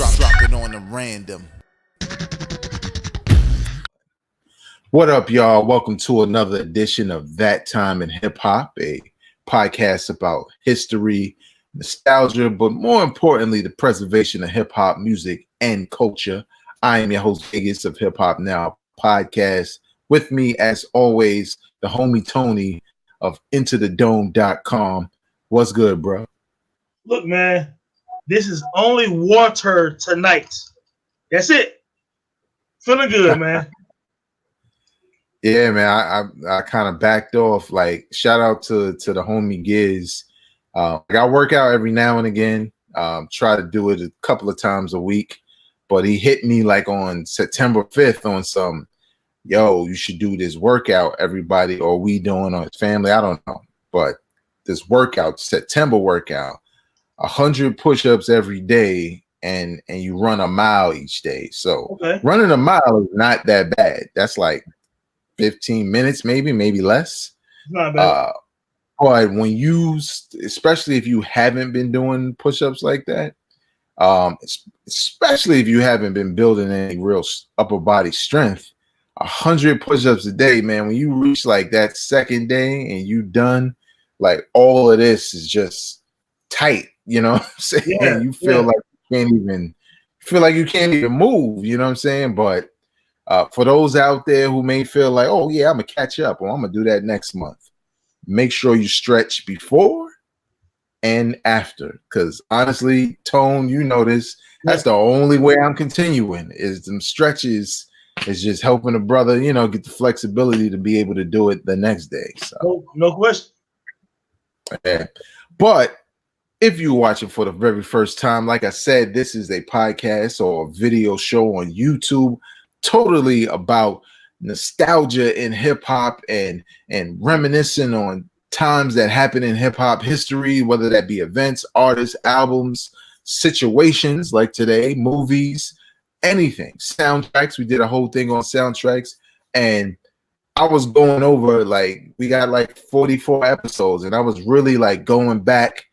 Drop it on the random. What up, y'all? Welcome to another edition of That Time in Hip Hop, a podcast about history, nostalgia, but more importantly, the preservation of hip hop music and culture. I am your host, Vegas of Hip Hop Now podcast. With me, as always, the homie Tony of IntoTheDome.com. What's good, bro? Look, man, this is only water tonight. That's it. Feeling good, man. Yeah, man, I kind of backed off. Like, shout out to the homie Giz. I work out every now and again. Try to do it a couple of times a week, but he hit me like on September 5th on some, yo, you should do this workout, everybody, or we doing on his family. I don't know, but this workout, September workout, 100 push-ups every day, and you run a mile each day. So running a mile is not that bad. That's like 15 minutes, maybe less. Not bad. But when you, especially if you haven't been doing push-ups like that, especially if you haven't been building any real upper body strength, 100 push-ups a day, man, when you reach like that second day and you done, like all of this is just tight, you know what I'm saying? Yeah, you feel like you can't even move, you know what I'm saying? But for those out there who may feel like, oh yeah, I'm gonna catch up, or I'm gonna do that next month, make sure you stretch before and after. Because honestly, Tone, you know this, that's the only way I'm continuing is them stretches is just helping a brother, you know, get the flexibility to be able to do it the next day. So no question. Yeah. But if you're watching for the very first time, like I said, this is a podcast or a video show on YouTube, totally about nostalgia in hip hop and reminiscing on times that happened in hip hop history, whether that be events, artists, albums, situations like today, movies, anything, soundtracks. We did a whole thing on soundtracks, and I was going over, like, we got like 44 episodes, and I was really like going back,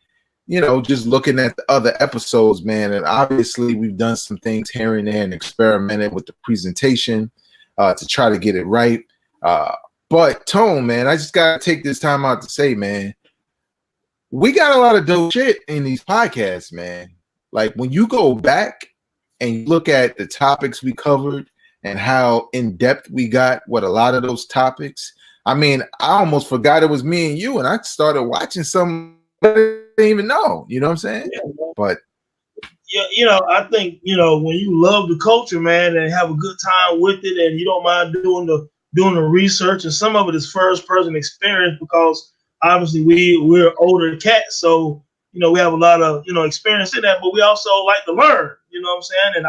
you know, just looking at the other episodes, man. And obviously we've done some things here and there and experimented with the presentation to try to get it right. But Tone, man, I just got to take this time out to say, man, we got a lot of dope shit in these podcasts, man. Like when you go back and you look at the topics we covered and how in-depth we got with a lot of those topics. I mean, I almost forgot it was me and you, and I started watching some I didn't even know, you know what I'm saying? Yeah, but yeah, you know, I think, you know, when you love the culture, man, and have a good time with it, and you don't mind doing the research, and some of it is first person experience because obviously we're older cats, so you know we have a lot of, you know, experience in that, but we also like to learn, you know what I'm saying? And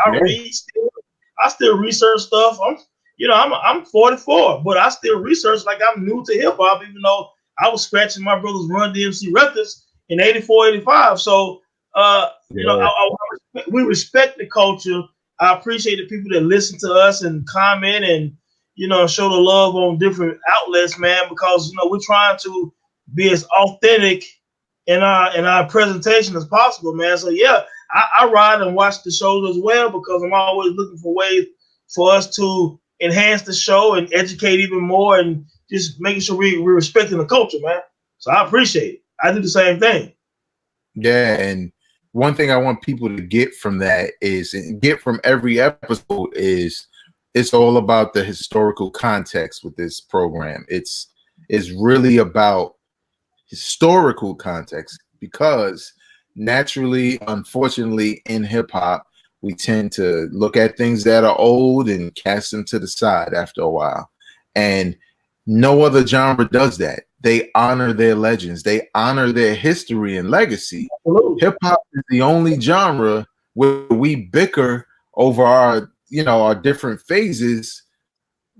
I still research stuff. I'm 44, but I still research like I'm new to hip hop, even though I was scratching my brother's Run DMC records in 84, 85. So, you know, we respect the culture. I appreciate the people that listen to us and comment and, you know, show the love on different outlets, man, because, you know, we're trying to be as authentic in our presentation as possible, man. So, yeah, I ride and watch the shows as well because I'm always looking for ways for us to enhance the show and educate even more and just making sure we're respecting the culture, man. So I appreciate it. I do the same thing. Yeah, and one thing I want people to get from that is, and get from every episode, is it's all about the historical context with this program. It's really about historical context because naturally, unfortunately, in hip hop, we tend to look at things that are old and cast them to the side after a while. And no other genre does that. They honor their legends. They honor their history and legacy. Hip hop is the only genre where we bicker over our different phases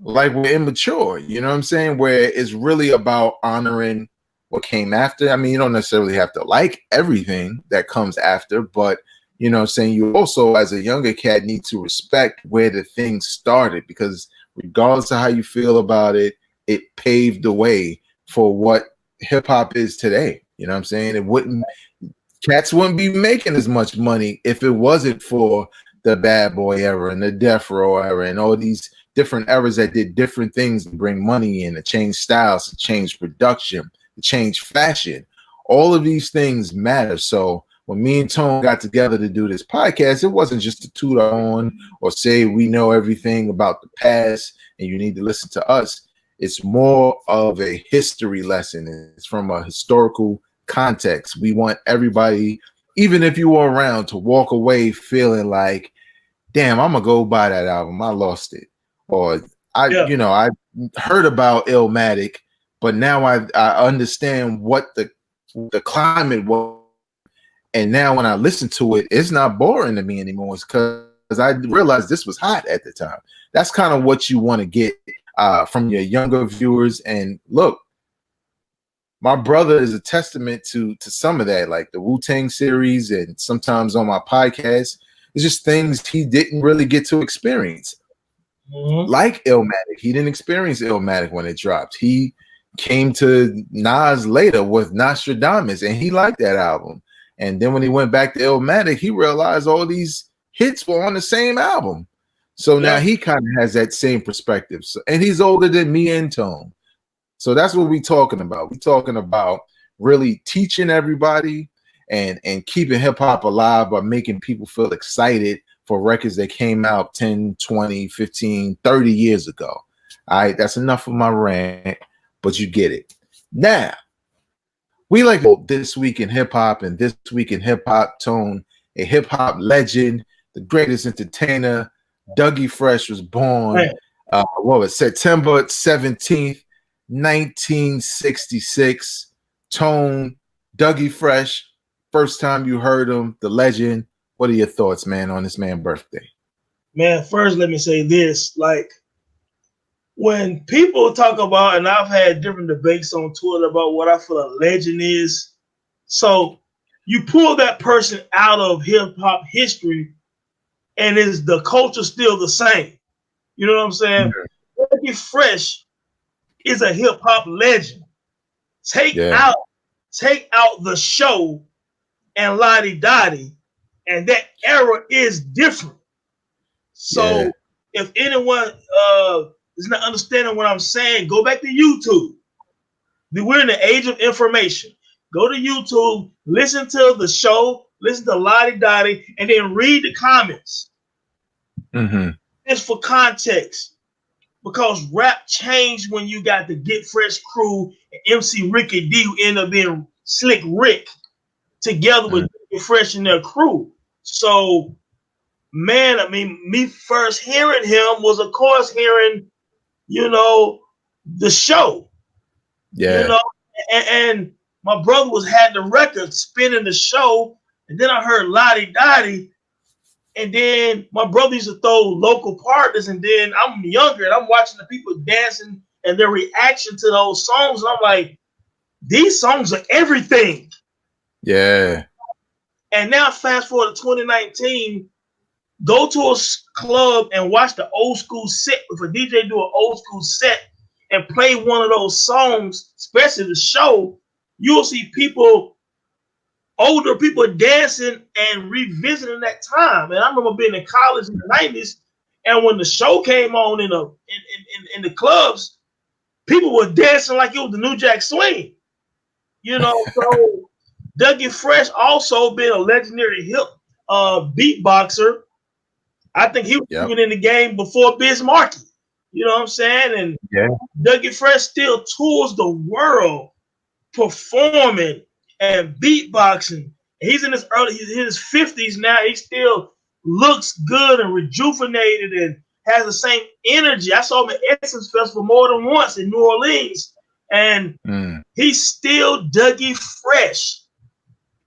like we're immature. You know what I'm saying? Where it's really about honoring what came after. I mean, you don't necessarily have to like everything that comes after, but you know what I'm saying, you also, as a younger cat, need to respect where the thing started, because regardless of how you feel about it, it paved the way for what hip hop is today. You know what I'm saying? Cats wouldn't be making as much money if it wasn't for the Bad Boy era and the Death Row era and all these different eras that did different things to bring money in, to change styles, to change production, to change fashion. All of these things matter. So when me and Tone got together to do this podcast, it wasn't just to toot our own or say we know everything about the past and you need to listen to us. It's more of a history lesson. It's from a historical context. We want everybody, even if you were around, to walk away feeling like, damn, I'm gonna go buy that album. I lost it. Or I heard about Illmatic, but now I understand what the climate was. And now when I listen to it, it's not boring to me anymore. It's because I realized this was hot at the time. That's kind of what you want to get from your younger viewers. And look, my brother is a testament to some of that, like the Wu-Tang series, and sometimes on my podcast, it's just things he didn't really get to experience. Mm-hmm. Like Illmatic, he didn't experience Illmatic when it dropped. He came to Nas later with Nostradamus, and he liked that album. And then when he went back to Illmatic, he realized all these hits were on the same album. So now he kind of has that same perspective. So, and he's older than me and Tone. So that's what we're talking about. We're talking about really teaching everybody and keeping hip hop alive by making people feel excited for records that came out 10, 20, 15, 30 years ago. All right, that's enough of my rant, but you get it. Now, we like This Week in Hip Hop, and This Week in Hip Hop, Tone, a hip hop legend, the greatest entertainer, Dougie Fresh was born September 17th, 1966. Tone, Dougie Fresh, first time you heard him, the legend. What are your thoughts, man, on this man's birthday? Man, first let me say this. Like, when people talk about, and I've had different debates on Twitter about what I feel a legend is. So you pull that person out of hip hop history, and is the culture still the same? You know what I'm saying? Dougie Fresh is a hip hop legend. Take out The Show and Lottie Dottie, and that era is different. So if anyone is not understanding what I'm saying, go back to YouTube. We're in the age of information. Go to YouTube, listen to The Show, listen to Lottie Dottie, and then read the comments. Mm-hmm. It's for context. Because rap changed when you got the Get Fresh crew and MC Ricky D, who ended up being Slick Rick, together with Get Fresh and their crew. So, man, I mean, me first hearing him was, of course, hearing, The Show. Yeah. And my brother had the record spinning The Show, and then I heard Lottie Dottie. And then my brother used to throw local partners, and then I'm younger and I'm watching the people dancing and their reaction to those songs. And I'm like, these songs are everything. Yeah. And now fast forward to 2019, go to a club and watch the old school set. If a DJ do an old school set and play one of those songs, especially The Show, you'll see older people dancing and revisiting that time. And I remember being in college in the 90s, and when The Show came on in the clubs, people were dancing like it was the New Jack Swing. So Dougie Fresh also been a legendary hip beatboxer. I think he was even in the game before Biz Markie. You know what I'm saying? And Dougie Fresh still tours the world performing and beatboxing. He's in his 50s now. He still looks good and rejuvenated and has the same energy. I saw him at Essence Festival more than once in New Orleans, and he's still Dougie Fresh.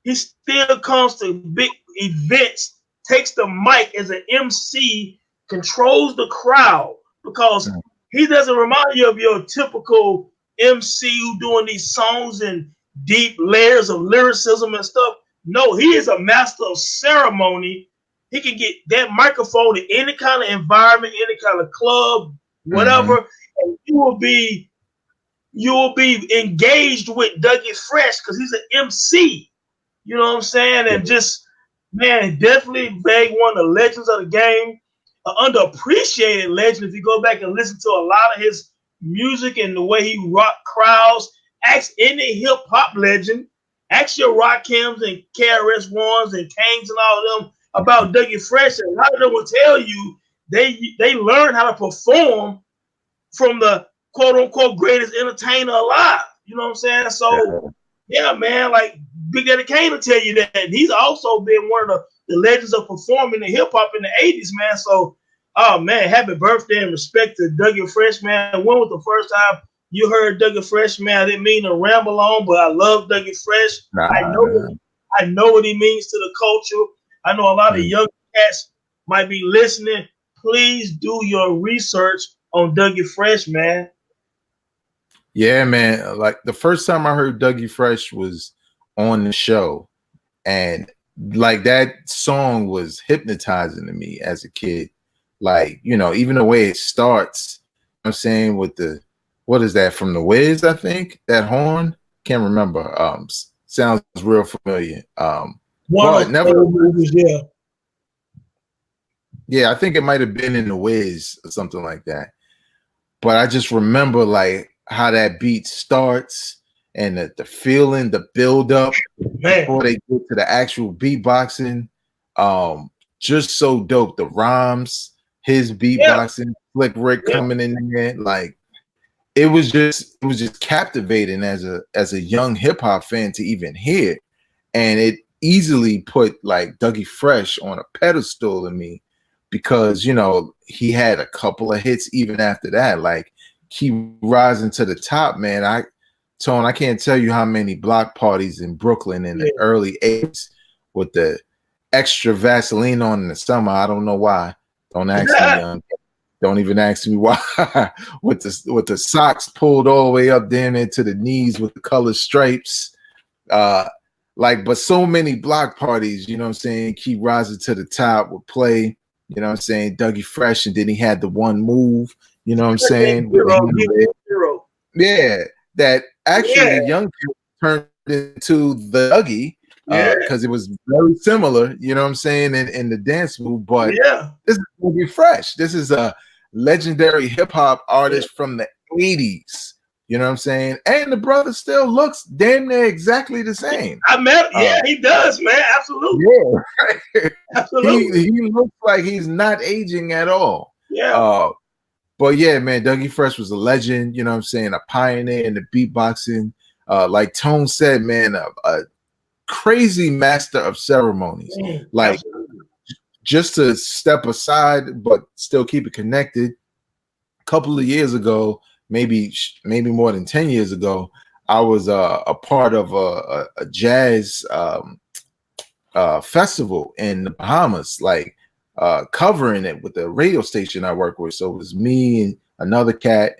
He still comes to big events, takes the mic as an MC, controls the crowd, because he doesn't remind you of your typical MC who doing these songs and deep layers of lyricism and stuff. No, he is a master of ceremony. He can get that microphone in any kind of environment, any kind of club, whatever, and you will be engaged with Dougie Fresh because he's an MC. You know what I'm saying? And just Man, definitely Big one of the legends of the game, an underappreciated legend. If you go back and listen to a lot of his music and the way he rock crowds, ask any hip hop legend, ask your Rakims and KRS Ones and Kanes and all of them about Dougie Fresh, and a lot of them will tell you they learn how to perform from the quote unquote greatest entertainer alive. You know what I'm saying? So yeah, man, like Big Daddy Kane will tell you that. And he's also been one of the legends of performing in hip hop in the 80s, man. So, oh man, happy birthday and respect to Dougie Fresh, man. When was the first time you heard Dougie Fresh, man? I didn't mean to ramble on, but I love Dougie Fresh. I know what he means to the culture. I know a lot of young cats might be listening. Please do your research on Dougie Fresh, man. Yeah, man. Like the first time I heard Dougie Fresh was on the show, and like that song was hypnotizing to me as a kid. Like, you know, even the way it starts, I'm saying with the, what is that from the Wiz? I think that horn, can't remember. Sounds real familiar. But never, yeah, I think it might have been in the Wiz or something like that. But I just remember like how that beat starts and the feeling, the build up before they get to the actual beatboxing. Just so dope. The rhymes, his beatboxing, Slick Rick coming in there, like it was just captivating as a young hip hop fan to even hear, and it easily put like Dougie Fresh on a pedestal in me because, you know, he had a couple of hits even after that, like keep rising to the top, man. I can't tell you how many block parties in Brooklyn in the early 80s with the extra Vaseline on in the summer. I don't know why. Don't ask me. Don't even ask me why. with the socks pulled all the way up then into the knees with the colored stripes. But so many block parties, you know what I'm saying, keep rising to the top would play, you know what I'm saying, Dougie Fresh, and then he had the one move, you know what I'm saying? Hero. Yeah, that actually the young people turned into the Dougie because it was very similar, you know what I'm saying, in the dance move. But this is Dougie Fresh. This is a legendary hip hop artist from the 80s. You know what I'm saying? And the brother still looks damn near exactly the same. He does, man. Absolutely. Yeah. Absolutely. He looks like he's not aging at all. Yeah. But yeah, man, Dougie Fresh was a legend, you know what I'm saying? A pioneer in the beatboxing. Like Tone said, man, a crazy master of ceremonies. Like, just to step aside, but still keep it connected. A couple of years ago, maybe more than 10 years ago, I was a part of a jazz festival in the Bahamas, like covering it with the radio station I work with. So it was me and another cat,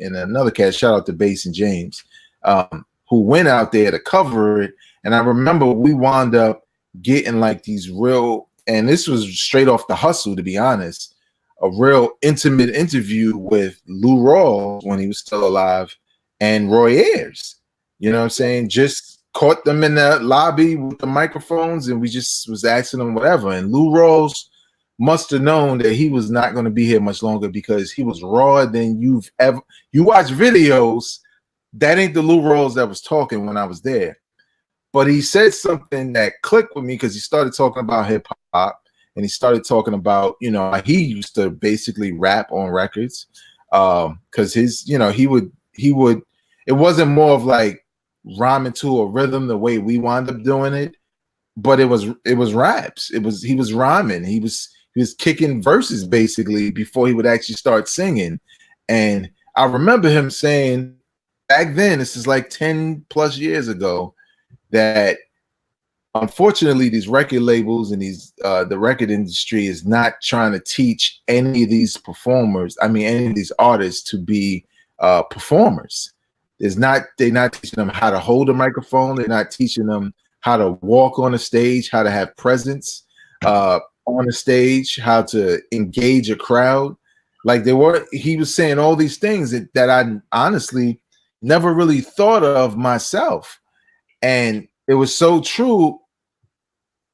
shout out to Bass and James, who went out there to cover it. And I remember we wound up getting like these real, and this was straight off the hustle, to be honest, a real intimate interview with Lou Rawls when he was still alive and Roy Ayers. You know what I'm saying? Just caught them in the lobby with the microphones and we just was asking them whatever. And Lou Rawls must have known that he was not going to be here much longer because he was rawer than you watch videos. That ain't the Lou Rawls that was talking when I was there. But he said something that clicked with me because he started talking about hip hop and he started talking about, you know, he used to basically rap on records because his, you know, he would, it wasn't more of like rhyming to a rhythm the way we wound up doing it, but it was raps. He was rhyming. He was kicking verses basically before he would actually start singing. And I remember him saying back then, this is like 10 plus years ago, that unfortunately these record labels and the record industry is not trying to teach any of these performers, any of these artists to be performers. They're not teaching them how to hold a microphone. They're not teaching them how to walk on a stage, how to have presence on the stage, how to engage a crowd. Like he was saying all these things that I honestly never really thought of myself. And it was so true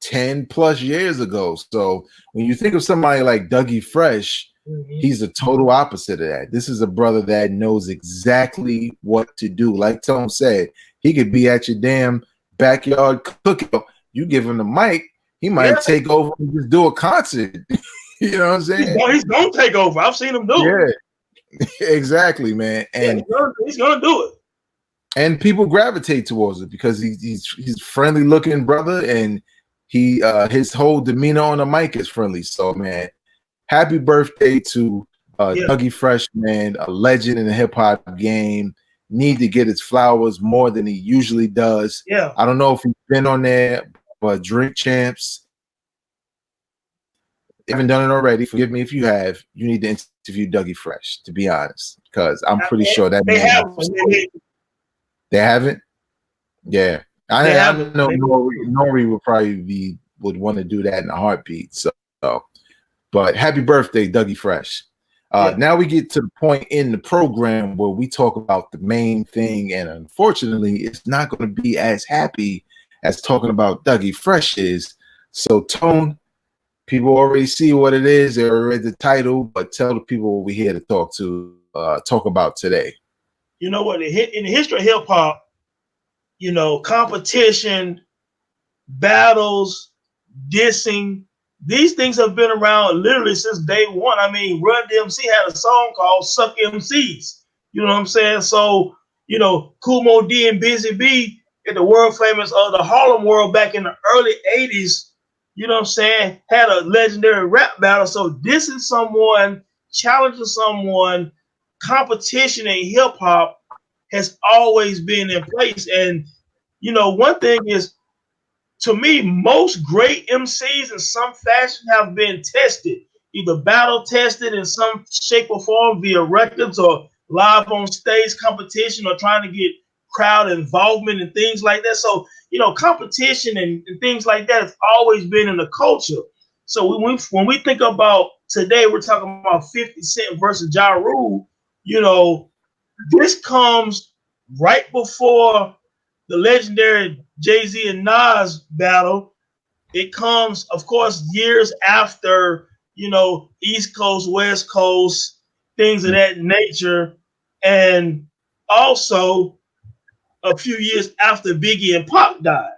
10 plus years ago. So when you think of somebody like Dougie Fresh, he's the total opposite of that. This is a brother that knows exactly what to do. Like Tom said, he could be at your damn backyard cooking. You give him the mic, he might take over and just do a concert. You know what I'm saying? He's gonna take over. I've seen him do it. Exactly, man. And he's gonna do it. And people gravitate towards it because he's friendly looking brother, and he his whole demeanor on the mic is friendly. So man, happy birthday to Dougie Fresh, man, a legend in the hip hop game. Need to get his flowers more than he usually does. Yeah, I don't know if he's been on there, but Drink Champs, haven't done it already. Forgive me if you have. You need to interview Dougie Fresh, to be honest, because I'm pretty sure that they have. They haven't. Yeah, I know Nori would want to do that in a heartbeat. So, but happy birthday, Dougie Fresh. Now we get to the point in the program where we talk about the main thing, and unfortunately, it's not going to be as happy as talking about Dougie Fresh is. So, Tone, people already see what it is. They already read the title, but tell the people what we're here to talk about today. You know what? In the history of hip hop, you know, competition, battles, dissing, these things have been around literally since day one. I mean, Run DMC had a song called Suck MCs. You know what I'm saying? So, you know, Kool Moe Dee and Busy Bee at the world famous the Harlem World back in the early 80s, you know what I'm saying, had a legendary rap battle. So dissing someone, challenging someone, competition in hip hop has always been in place. And you know, one thing is, to me, most great MCs in some fashion have been tested, either battle tested in some shape or form via records or live on stage competition or trying to get crowd involvement and things like that. So, you know, competition and things like that has always been in the culture. So when we think about today, we're talking about 50 Cent versus Ja Rule. You know, this comes right before the legendary Jay-Z and Nas battle. It comes, of course, years after, you know, East Coast, West Coast, things of that nature. And also a few years after Biggie and Pac died.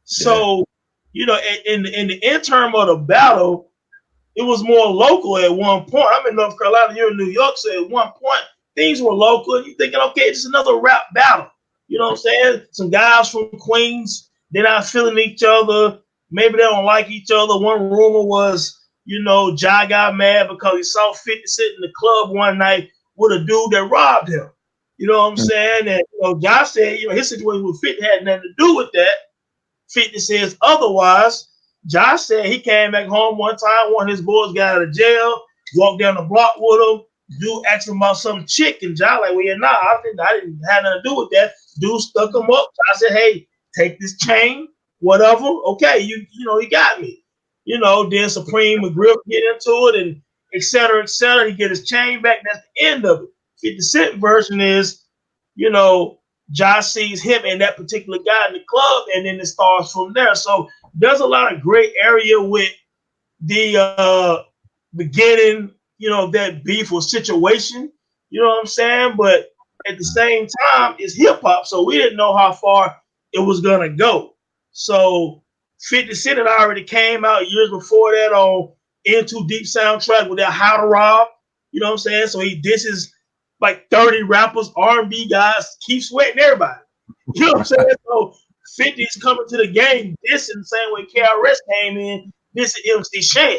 So, you know, in the interim of the battle, it was more local at one point. I'm in North Carolina, you're in New York, so at one point, things were local. And you're thinking, okay, it's another rap battle. You know what I'm saying? Some guys from Queens, they're not feeling each other. Maybe they don't like each other. One rumor was, you know, Ja got mad because he saw 50 Cent in the club one night with a dude that robbed him. You know what I'm saying? And you know, Ja said, you know, his situation with 50 had nothing to do with that. 50 says otherwise. Ja said he came back home one time, one of his boys got out of jail, walked down the block with him. Dude asked him about some chick, and Ja like, well, yeah, nah, I didn't have nothing to do with that. Dude stuck him up. I said, hey, take this chain, whatever. Okay, you know, he got me. You know, then Supreme and Grip get into it, and et cetera, et cetera. He get his chain back. That's the end of it. 50 Cent version is, you know, Ja sees him and that particular guy in the club, and then it starts from there. So there's a lot of gray area with the beginning, you know, that beef or situation. You know what I'm saying? But at the same time, it's hip hop, so we didn't know how far it was gonna go. So 50 Cent had already came out years before that on In Too Deep soundtrack with that How to Rob. You know what I'm saying? So he disses like 30 rappers, R&B guys, keep sweating everybody. You know what I'm saying? So 50's coming to the game dissing the same way KRS came in, dissing MC Shan.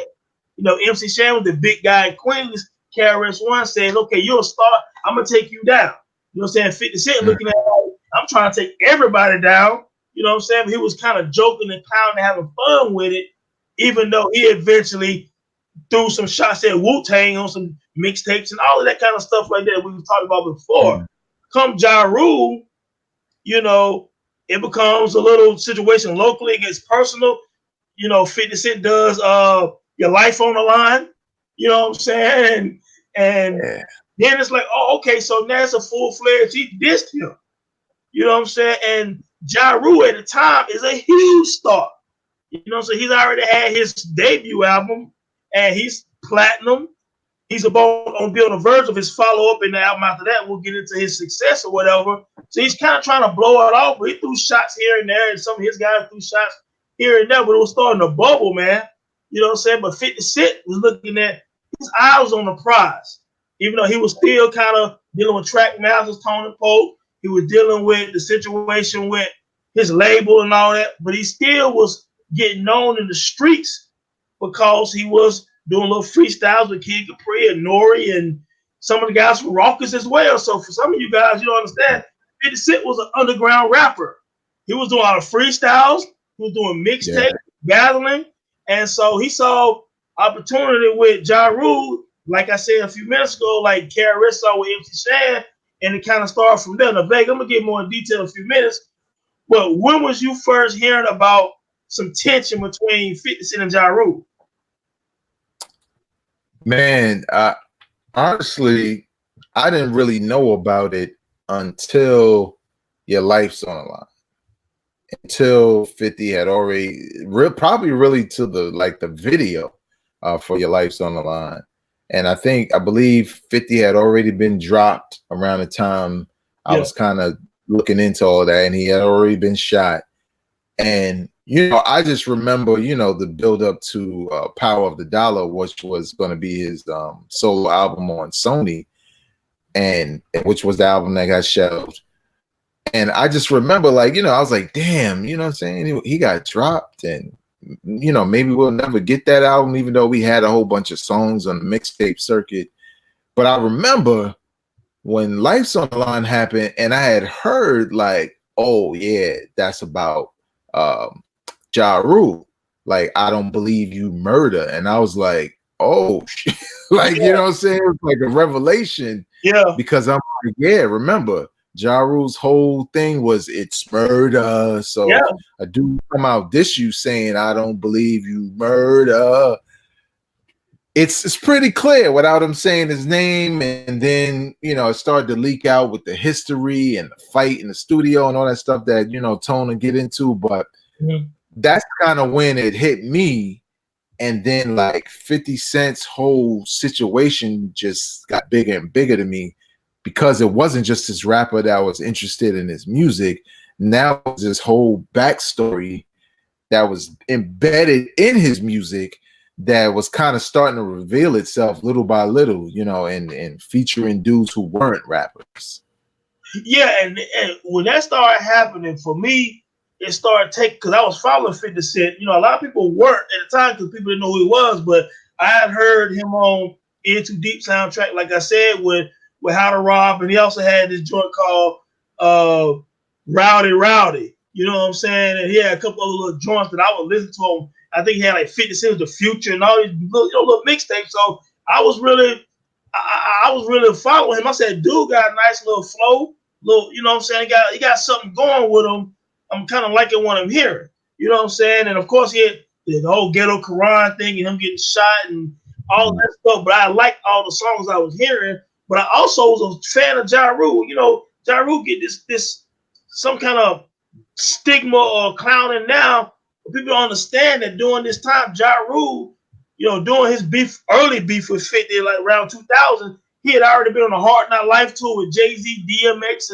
You know, MC Shan was the big guy in Queens. KRS-One says, okay, you're a star, I'm gonna take you down. You know what I'm saying? 50 Cent looking at it, I'm trying to take everybody down. You know what I'm saying? But he was kind of joking and clowning and having fun with it, even though he eventually threw some shots at Wu-Tang on some mixtapes and all of that kind of stuff like that we were talking about before. Come Ja Rule, you know, it becomes a little situation locally, it gets personal. You know, 50 Cent does Your Life on the Line, you know what I'm saying? And then it's like, oh, okay, so now it's a full-fledged, he dissed him. You know what I'm saying? And Ja Rule at the time is a huge star. You know, so he's already had his debut album, and he's platinum. He's about on be on the verge of his follow up in the album after that. We'll get into his success or whatever. So he's kind of trying to blow it off. But he threw shots here and there, and some of his guys threw shots here and there, but it was starting to bubble, man. You know what I'm saying? But 50 Cent was looking at his eyes on the prize, even though he was still kind of dealing with Track Masters, Tony Pope. He was dealing with the situation with his label and all that, but he still was getting known in the streets because he was doing little freestyles with Kid Capri and Nori and some of the guys from Raucus as well. So for some of you guys, you don't understand, 50 Cent was an underground rapper. He was doing a lot of freestyles. He was doing mixtape, battling. And so he saw opportunity with Ja Rule, like I said a few minutes ago, like KRS saw with MC Shan, and it kind of started from there. Now, Vega, I'm going to get more in detail in a few minutes. But when was you first hearing about some tension between 50 Cent and Ja Rule? Man, honestly, I didn't really know about it until Your Life's on the Line. Until 50 had already, probably really to the video for Your Life's on the Line. And I believe 50 had already been dropped around the time I was kind of looking into all that, and he had already been shot. And you know, I just remember, you know, the build up to Power of the Dollar, which was going to be his solo album on Sony, and which was the album that got shelved. And I just remember, like, you know, I was like, damn, you know what I'm saying? He got dropped, and you know, maybe we'll never get that album, even though we had a whole bunch of songs on the mixtape circuit. But I remember when Life's on the Line happened, and I had heard like, oh yeah, that's about Ja Rule, like I Don't Believe You Murder. And I was like, oh shit. Like, you know what I'm saying? It was like a revelation. Yeah. Because I'm like, yeah, remember, Ja Rule's whole thing was it's murder. So a dude come out diss you saying I don't believe you murder. It's pretty clear without him saying his name. And then, you know, it started to leak out with the history and the fight in the studio and all that stuff that, you know, Tone and get into. But that's kind of when it hit me. And then like 50 Cent's whole situation just got bigger and bigger to me, because it wasn't just this rapper that was interested in his music. Now it was this whole backstory that was embedded in his music that was kind of starting to reveal itself little by little, you know, and featuring dudes who weren't rappers. Yeah, and when that started happening for me, it started taking, because I was following 50 Cent. You know, a lot of people weren't at the time because people didn't know who he was, but I had heard him on Into Deep soundtrack, like I said, with How to Rob, and he also had this joint called Rowdy Rowdy. You know what I'm saying? And he had a couple of little joints that I would listen to him. I think he had like 50 Cent The Future and all these little mixtapes. So I was really following him. I said, dude got a nice little flow, you know what I'm saying? He got something going with him. I'm kind of liking what I'm hearing. You know what I'm saying? And of course, he had the whole Ghetto Quran thing and him getting shot and all that stuff. But I liked all the songs I was hearing. But I also was a fan of Ja Rule. You know, Ja Rule get this some kind of stigma or clowning now. But people don't understand that during this time, Ja Rule, you know, doing his early beef with 50, like around 2000, he had already been on a Hard Knock Life tour with Jay-Z, DMX,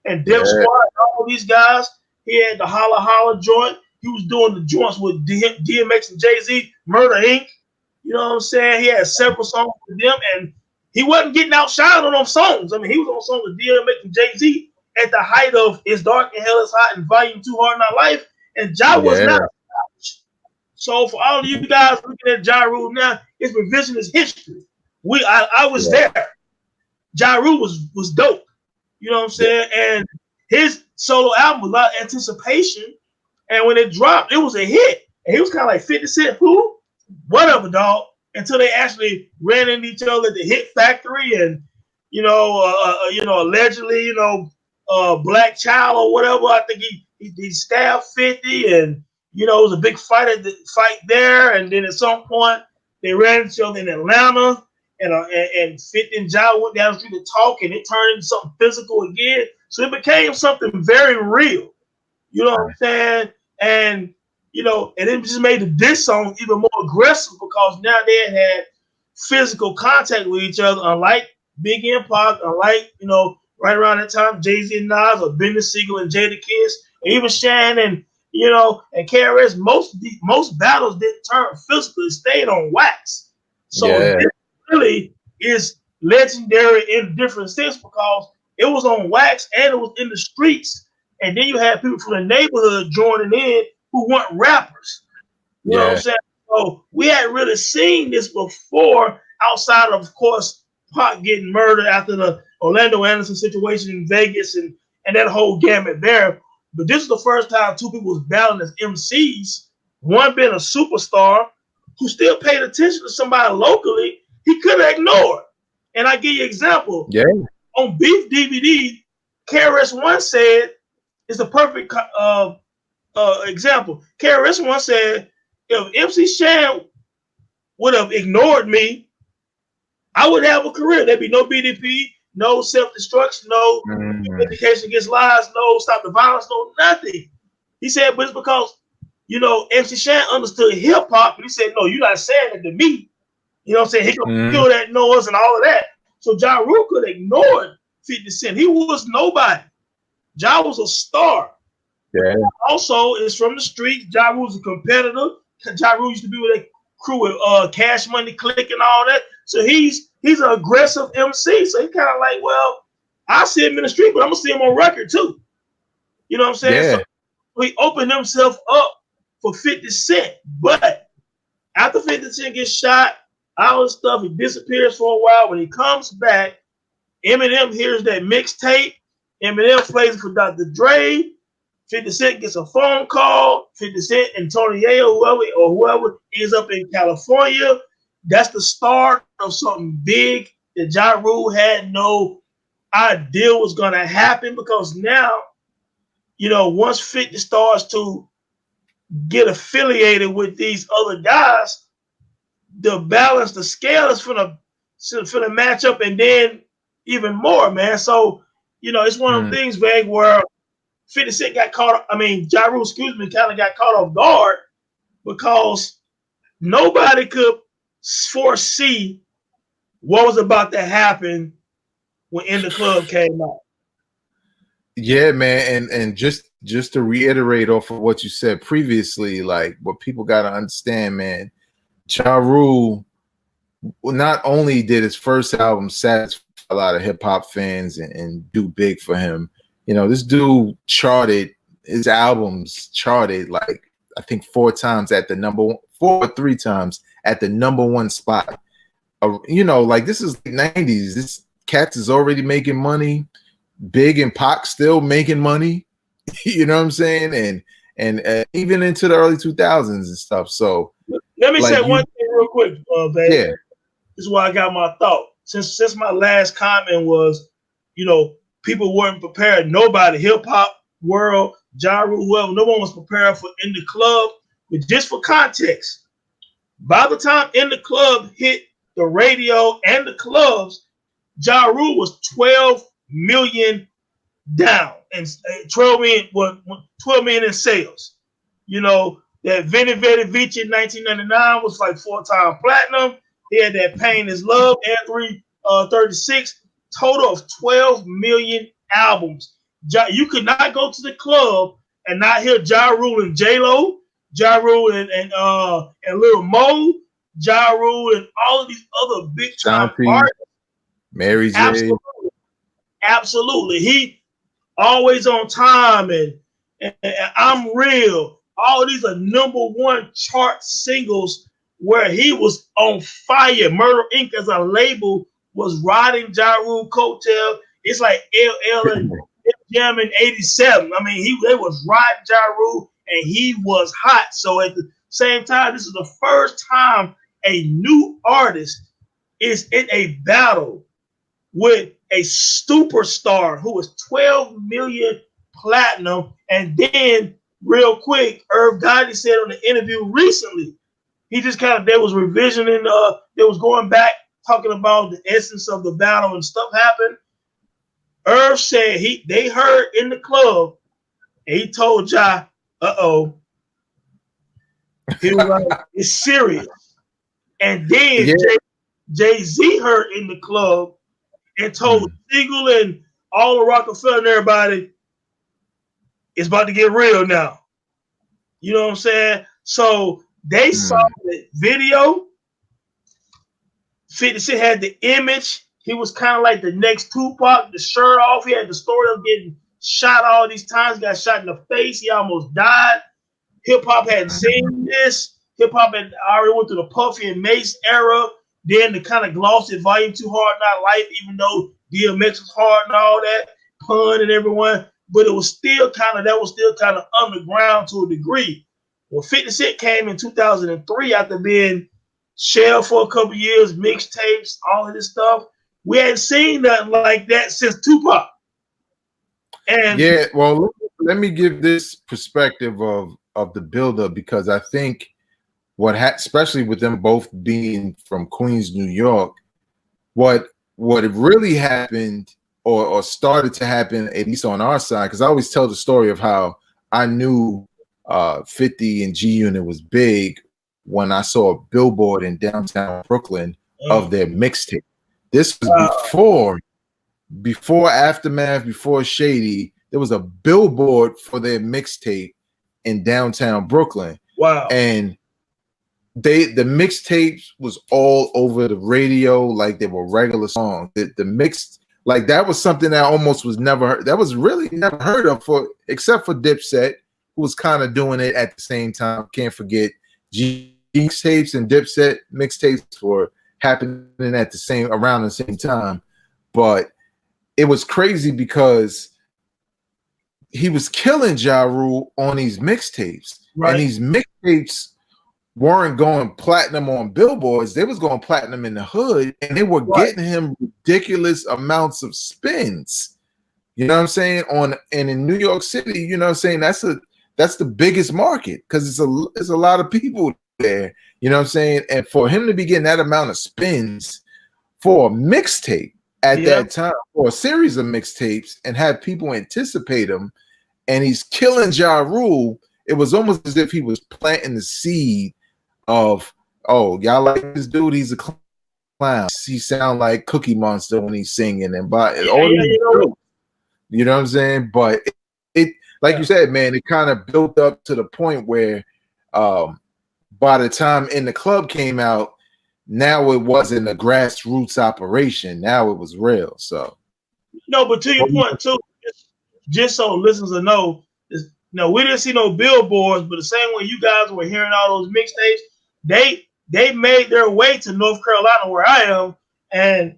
and Def Squad, and all these guys. He had the Holla Holla joint. He was doing the joints with DMX and Jay-Z, Murder Inc. You know what I'm saying? He had several songs with them, and he wasn't getting outshined on those songs. I mean, he was on songs with DMX and Jay-Z at the height of It's Dark and Hell is Hot and Volume 2 Hard Knock Life, and Ja was not. So for all of you guys looking at Ja Rule now, it's revisionist history. I was there. Ja Rule was dope. You know what I'm saying? And his solo album was a lot of anticipation. And when it dropped, it was a hit. And he was kind of like 50 Cent, who? Whatever, dog. Until they actually ran into each other at the Hit Factory and, allegedly, Black Child or whatever. I think he stabbed 50 and, it was a big fight there. And then at some point, they ran into each other in Atlanta. And 50 and Ja went down the street to talk, and it turned into something physical again. So it became something very real. You know what I'm saying? And you know, and it just made the diss song even more aggressive because now they had physical contact with each other, unlike Biggie and Pac, unlike, you know, right around that time, Jay-Z and Nas, or Benny Siegel and Jadakiss, and even Shan and, you know, and KRS, most battles didn't turn physical, it stayed on wax. So this really is legendary in a different sense because it was on wax and it was in the streets. And then you had people from the neighborhood joining in who weren't rappers. You know what I'm saying? So we hadn't really seen this before outside of course, Pac getting murdered after the Orlando Anderson situation in Vegas and that whole gamut there. But this is the first time two people was battling as MCs, one being a superstar who still paid attention to somebody locally he couldn't ignore. And I give you an example. Yeah. On Beef DVD, KRS-One said, it's a perfect example. KRS-One said, if MC Shan would have ignored me, I would have a career. There'd be no BDP, no self-destruction, no education against lies, no stop the violence, no nothing. He said, but it's because, you know, MC Shan understood hip-hop, and he said, no, you're not saying it to me. You know what I'm saying? He could kill that noise and all of that. So Ja Rule could ignore 50 Cent. He was nobody. Ja was a star. Yeah. Also, is from the streets. Ja Rule's a competitor. Ja Rule used to be with a crew with Cash Money Click and all that. So he's an aggressive MC. So he kind of like, well, I see him in the street, but I'm gonna see him on record too. You know what I'm saying? Yeah. So he opened himself up for 50 Cent. But after 50 Cent gets shot, all this stuff, he disappears for a while. When he comes back, Eminem hears that mixtape. Eminem plays for Dr. Dre. 50 Cent gets a phone call. 50 Cent and Tony Yayo, whoever ends up in California. That's the start of something big that Ja Rule had no idea was going to happen, because now, you know, once 50 starts to get affiliated with these other guys, the balance, the scale is finna match up, and then even more, man. So, you know, it's one of the things, Veg, where 50 Cent got caught, Ja Rule, kind of got caught off guard because nobody could foresee what was about to happen when In the Club came out. Yeah, man, and just to reiterate off of what you said previously, like what people got to understand, man, Ja Rule not only did his first album satisfy a lot of hip hop fans and do big for him, you know, this dude charted, his albums charted like I think 4 times at the number 1, 4 or 3 times at the number 1 spot. You know, like this is the 90s. This Cats is already making money. Big and Pac still making money. You know what I'm saying? And even into the early 2000s and stuff. So let me say one thing real quick, baby. Yeah. This is why I got my thought. Since my last comment was, you know, people weren't prepared. Nobody, hip hop world, Ja Rule, whoever, no one was prepared for In the Club. But just for context, by the time In the Club hit the radio and the clubs, Ja Rule was 12 million down and 12 million in sales. You know, that Veni Vidi Vici in 1999 was like 4-time platinum. He had that Pain is Love and 336, total of 12 million albums. You could not go to the club and not hear Ja Rule and J-Lo, Ja Rule and Lil Mo, Ja Rule and all of these other big time artists. Mary J. Absolutely. He always on time and I'm Real. All of these are number 1 chart singles where he was on fire. Murder Inc. as a label was riding Ja Rule coattail. It's like LL and Jam in 87. They was riding Ja Rule and he was hot. So at the same time, this is the first time a new artist is in a battle with a superstar who was 12 million platinum. And then real quick, Irv Gotti said on the interview recently, he just there was revisioning, they was going back talking about the essence of the battle and stuff happened. Irv said they heard In the Club and he told Ja, He was like, it's serious. And then Yeah. Jay-Z heard in the club and told Siegel and all of Rockefeller and everybody, it's about to get real now. You know what I'm saying? So they saw the video. 50 Cent had the image. He was kind of like the next Tupac, the shirt off. He had the story of getting shot all these times. He got shot in the face. He almost died. Hip hop hadn't seen this. Hip hop had already went through the Puffy and Mace era. Then the kind of glossed it, Volume 2 Hard Not Life, even though DMX was hard and all that, Pun and everyone. But it was still kind of underground to a degree. When 50 Cent came in 2003 after being shelled for a couple years, mixtapes, all of this stuff, we hadn't seen nothing like that since Tupac. And yeah, well, let me give this perspective of the buildup, because I think especially with them both being from Queens, New York, what really happened or started to happen, at least on our side, because I always tell the story of how I knew 50 and G Unit was big when I saw a billboard in downtown Brooklyn of their mixtape. This was before Aftermath, before Shady. There was a billboard for their mixtape in downtown Brooklyn. Wow. And the mixtapes was all over the radio like they were regular songs. The mixed, like, that was something that almost was never heard. That was really never heard of, except for Dipset, who was kind of doing it at the same time. Can't forget G mixtapes and Dipset mixtapes were happening around the same time. But it was crazy because he was killing Ja Rule on these mixtapes. Right. And these mixtapes weren't going platinum on billboards. They was going platinum in the hood, and they were getting him ridiculous amounts of spins. You know what I'm saying? And in New York City, you know what I'm saying? That's the biggest market, because it's a lot of people there. You know what I'm saying? And for him to be getting that amount of spins for a mixtape at that time, or a series of mixtapes, and have people anticipate him, and he's killing Ja Rule, it was almost as if he was planting the seed of, oh, y'all like this dude? He's a clown. He sound like Cookie Monster when he's singing, and you know what I'm saying? But it like you said, man, it kind of built up to the point where by the time In the Club came out, now it wasn't a grassroots operation. Now it was real. So no, but to your point too, just so listeners will know, we didn't see no billboards, but the same way you guys were hearing all those mixtapes, they made their way to North Carolina, where I am, and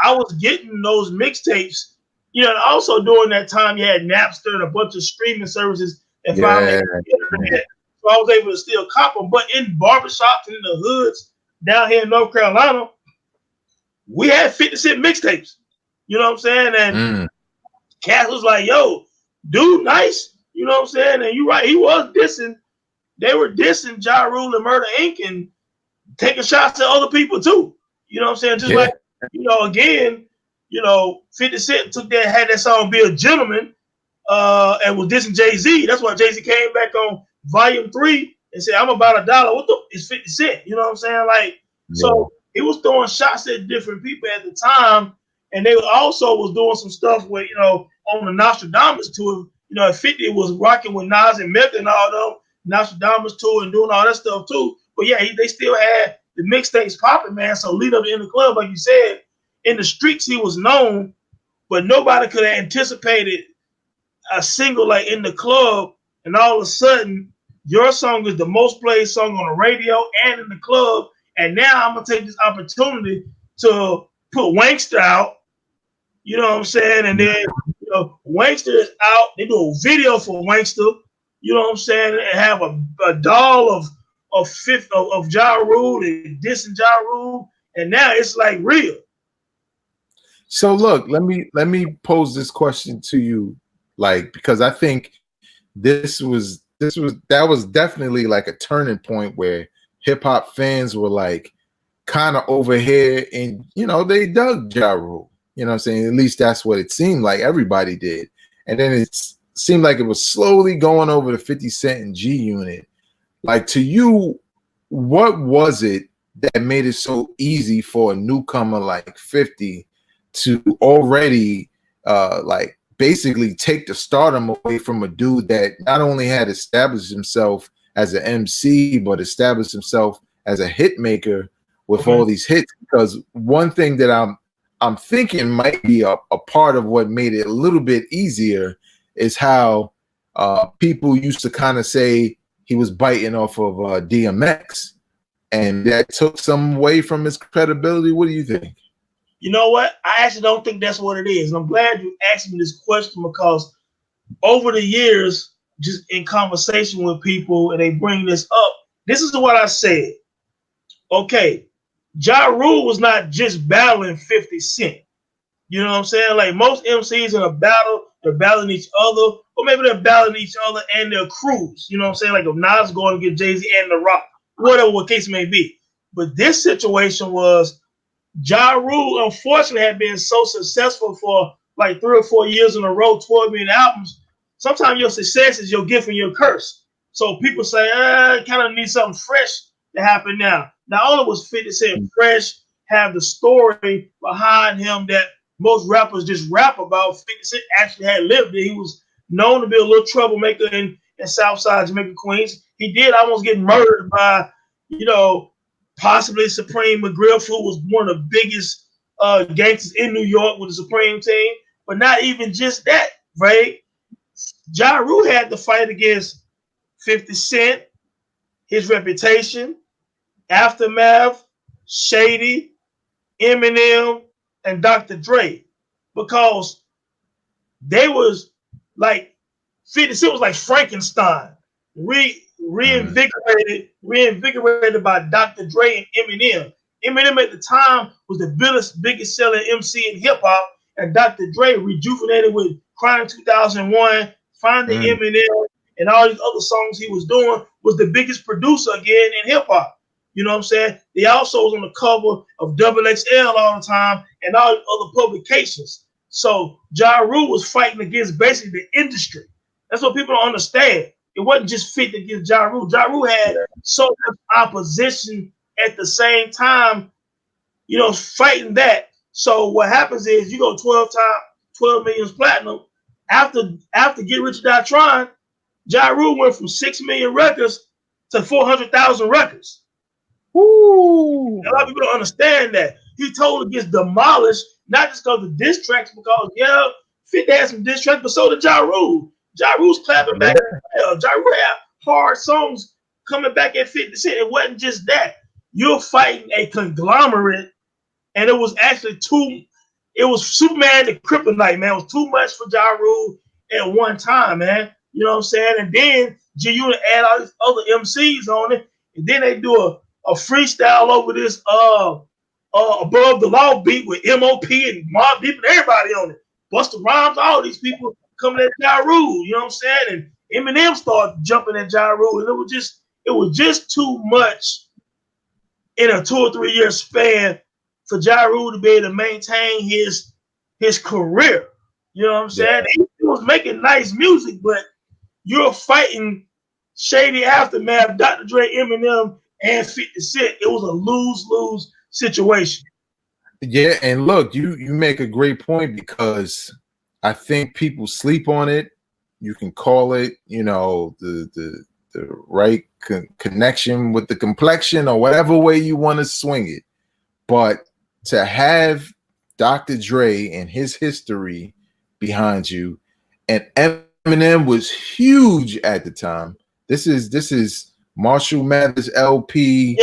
I was getting those mixtapes. And also during that time, you had Napster and a bunch of streaming services, and finally internet, so I was able to still cop them. But in barbershops and in the hoods down here in North Carolina, we had 50 Cent mixtapes. You know what I'm saying? And Cass was like, "Yo, dude, nice." You know what I'm saying? And you're right, he was dissing. They were dissing Ja Rule and Murder Inc. and taking shots at other people too. You know what I'm saying? Just like, again, 50 Cent had that song "Be a Gentleman" and was dissing Jay-Z. That's why Jay-Z came back on Volume 3 and said, "I'm about $1. What the is 50 Cent?" You know what I'm saying? Like, so he was throwing shots at different people at the time, and they also was doing some stuff where, on the Nostradamus tour, 50 was rocking with Nas and Meth and all them Nostradamus tour and doing all that stuff too. But yeah, they still had the mixtapes popping, man. So lead up In the Club, like you said, in the streets he was known, but nobody could have anticipated a single like In the Club, and all of a sudden your song is the most played song on the radio and in the club. And now I'm gonna take this opportunity to put Wankster out. You know what I'm saying? And then Wankster is out. They do a video for Wankster. You know what I'm saying? And have a doll of Ja Rule and dissing Ja Rule, and now it's like real. So look, let me pose this question to you, like, because I think that was definitely like a turning point where hip hop fans were like kind of over here, and they dug Ja Rule. You know what I'm saying? At least that's what it seemed like. Everybody did. And then it seemed like it was slowly going over to 50 Cent and G Unit. Like, to you, what was it that made it so easy for a newcomer like 50 to already like basically take the stardom away from a dude that not only had established himself as an MC, but established himself as a hit maker with all these hits? Because one thing that I'm thinking might be a part of what made it a little bit easier is how people used to kind of say he was biting off of DMX, and that took some away from his credibility. What do you think? You know what? I actually don't think that's what it is. And I'm glad you asked me this question, because over the years, just in conversation with people, and they bring this up, this is what I said. Okay, Ja Rule was not just battling 50 Cent. You know what I'm saying? Like, most MCs in a battle, they're battling each other, or maybe they're battling each other and their crews. You know what I'm saying? Like, if Nas going to get Jay-Z and The Rock, whatever the case may be. But this situation was, Ja Rule, unfortunately, had been so successful for like 3 or 4 years in a row, 12 million albums. Sometimes your success is your gift and your curse. So people say, kind of need something fresh to happen now. Not only was 50 Cent fresh, have the story behind him that most rappers just rap about. 50 Cent actually had lived it. He was known to be a little troublemaker in Southside Jamaica, Queens. He did almost get murdered by, possibly Supreme McGriff, who was one of the biggest gangsters in New York with the Supreme team. But not even just that, right? Ja Rule had to fight against 50 Cent, his reputation, Aftermath, Shady, Eminem, and Dr. Dre, because they was like 50 Cent was like Frankenstein, reinvigorated by Dr. Dre and Eminem. Eminem at the time was the biggest selling MC in hip hop, and Dr. Dre, rejuvenated with Crying 2001, Finding Eminem, and all these other songs he was doing, was the biggest producer again in hip hop. You know what I'm saying? He also was on the cover of XXL all the time and all other publications. So Ja Rule was fighting against basically the industry. That's what people don't understand. It wasn't just 50 against Ja Rule. Ja Rule had so much opposition at the same time, fighting that. So what happens is you go 12 million platinum. After Get Rich or Die Trying, Ja Rule went from 6 million records to 400,000 records. Ooh. A lot of people don't understand that. He totally gets demolished, not just because of diss tracks, because 50 had some diss tracks, but so did Ja Rule. Ja Rule's clapping back. Ja Rule had hard songs coming back at 50 Cent. It wasn't just that. You're fighting a conglomerate, and it was actually it was Superman and Kryptonite, man. It was too much for Ja Rule at one time, man. You know what I'm saying? And then G-Unit add all these other MCs on it, and then they do a freestyle over this Above the Law beat with MOP and Mobb Deep and everybody on it. Busta Rhymes, all these people coming at Ja Rule, you know what I'm saying? And Eminem started jumping at Ja Rule, and it was just too much in a 2 or 3 year span for Ja Rule to be able to maintain his career. You know what I'm saying? He was making nice music, but you're fighting Shady, Aftermath, Dr. Dre, Eminem, and 50 Cent. It was a lose-lose situation. Yeah, and look, you make a great point, because I think people sleep on it. You can call it, the right connection with the complexion, or whatever way you want to swing it. But to have Dr. Dre and his history behind you, and Eminem was huge at the time. This is Marshall Mathers LP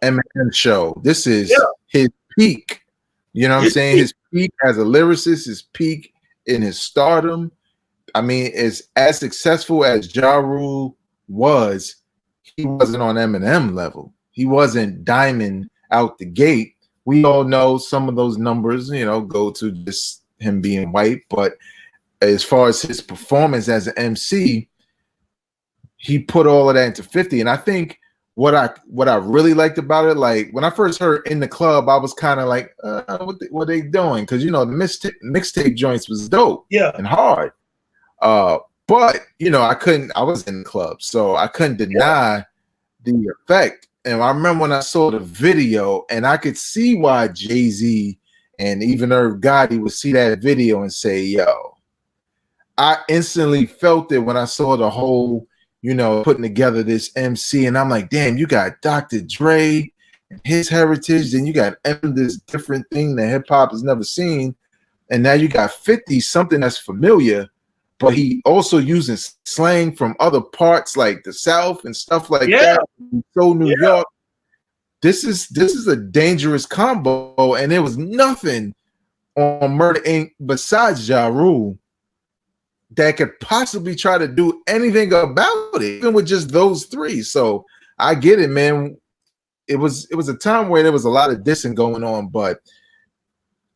Eminem show. This is his peak. You know what I'm saying? His peak as a lyricist, his peak in his stardom. I mean, as successful as Ja Rule was, he wasn't on Eminem level. He wasn't diamond out the gate. We all know some of those numbers, go to just him being white. But as far as his performance as an MC, he put all of that into 50. And I think what I really liked about it, like when I first heard In the Club, I was kind of like, what are they doing? Because the mixtape joints was dope and hard. But I was in the club, so I couldn't deny the effect. And I remember when I saw the video, and I could see why Jay-Z and even Irv Gotti would see that video and say, yo, I instantly felt it when I saw the whole, putting together this MC. And I'm like, damn, you got Dr. Dre and his heritage, then you got this different thing that hip hop has never seen. And now you got 50, something that's familiar, but he also using slang from other parts like the South and stuff like that. So New York. This is a dangerous combo, and there was nothing on Murder Inc. besides Ja Rule that could possibly try to do anything about it, even with just those three. So I get it, man. It was a time where there was a lot of dissing going on, but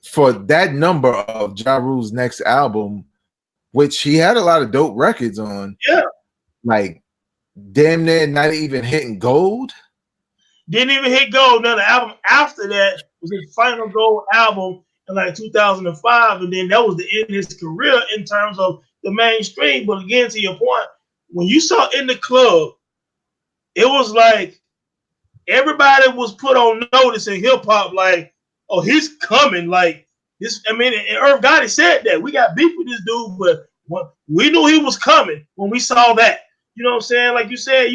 for that number of Ja Rule's next album, which he had a lot of dope records on, like damn near not even hitting gold. Didn't even hit gold. Now the album after that was his final gold album in like 2005, and then that was the end of his career in terms of the mainstream. But again, to your point, when you saw In the Club, it was like everybody was put on notice in hip hop, like, oh, he's coming, like this. I mean, and Irv Gotti said that we got beef with this dude, but we knew he was coming when we saw that. You know what I'm saying? Like you said,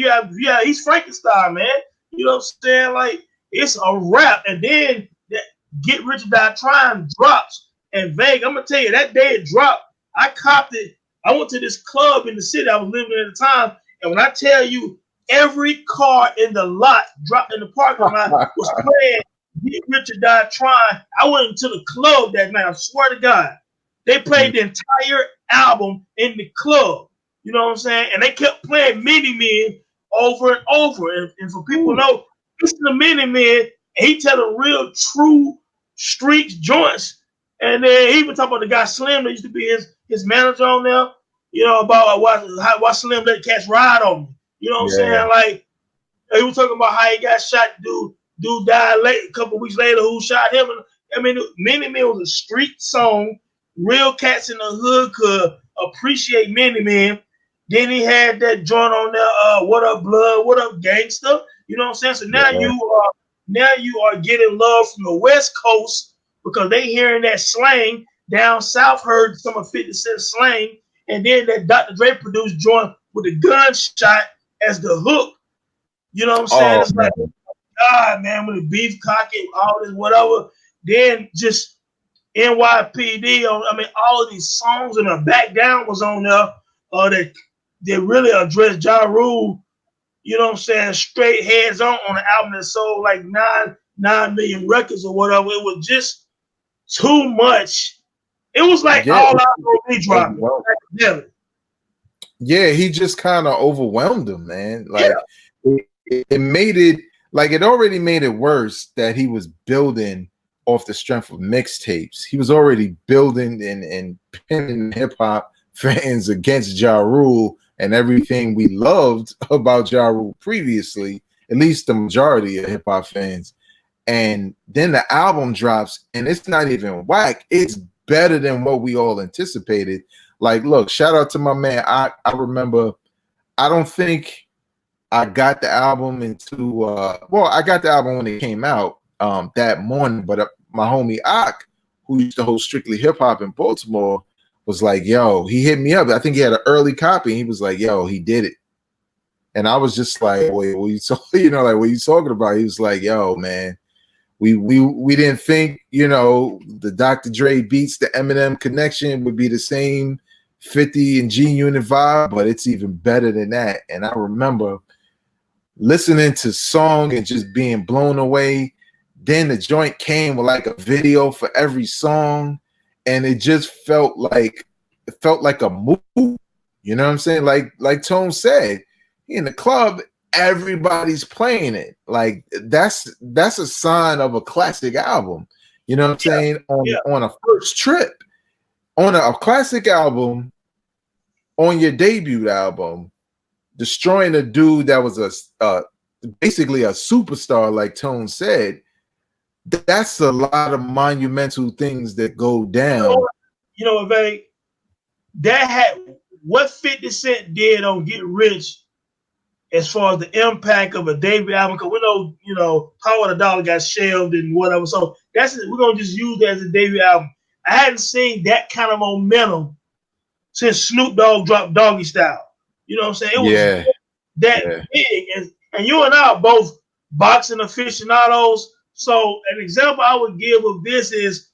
he's Frankenstein, man. You know what I'm saying? Like, it's a wrap. And then that Get Rich or Die Trying drops. And Vegas, I'm going to tell you, that day it dropped, I copped it. I went to this club in the city I was living in at the time. And when I tell you, every car in the lot dropped in the parking lot was playing Get Rich or Die Trying. I went into the club that night. I swear to God. They played the entire album in the club. You know what I'm saying? And they kept playing Many Men over and over. And for people to know, listen to Many Men, and he telling real true street joints. And then he even talk about the guy Slim that used to be his manager on there, about why Slim let cats ride on me. You know what I'm saying? Like, he was talking about how he got shot. Dude died late, a couple weeks later, who shot him. And, I mean, Many Men was a street song. Real cats in the hood could appreciate Many Men. Then he had that joint on there, What Up Blood, What Up Gangsta. You know what I'm saying? So now you are getting love from the West Coast because they hearing that slang. Down south heard some of 50 Cent slang. And then that Dr. Dre produced joint with a gunshot as the hook. You know what I'm saying? It's like, God, man, with the beef cocky, all this, whatever. Then just NYPD all of these songs and the Back Down was on there. They really addressed Ja Rule, you know what I'm saying, straight heads on the album that sold like 9 million records or whatever. It was just too much. It was like all out on me dropping. Yeah, he just kind of overwhelmed him, man. Like it made it like it already made it worse that he was building off the strength of mixtapes. He was already building and pinning hip hop fans against Ja Rule and everything we loved about Ja Rule previously, at least the majority of hip hop fans. And then the album drops and it's not even whack. It's better than what we all anticipated. Like, look, shout out to my man. I remember, I don't think I got the album I got the album when it came out that morning, but my homie Ak, who used to host Strictly Hip Hop in Baltimore, was like, yo, he hit me up. I think he had an early copy. And he was like, yo, he did it. And I was just like, wait, what you talking about? He was like, yo, man, we didn't think, the Dr. Dre beats the Eminem connection would be the same 50 and G Unit vibe, but it's even better than that. And I remember listening to song and just being blown away. Then the joint came with like a video for every song. And it just felt like a movie. You know what I'm saying? Like Tone said, in the club, everybody's playing it. Like that's a sign of a classic album. You know what I'm saying? On a first trip, on a classic album, on your debut album, destroying a dude that was basically a superstar, like Tone said. That's a lot of monumental things that go down. That had what 50 Cent did on Get Rich as far as the impact of a debut album, because we know, Power of the Dollar got shelved and whatever. So we're gonna just use that as a debut album. I hadn't seen that kind of momentum since Snoop Dogg dropped Doggy Style. You know what I'm saying? It was that big. And you and I are both boxing aficionados. So an example I would give of this is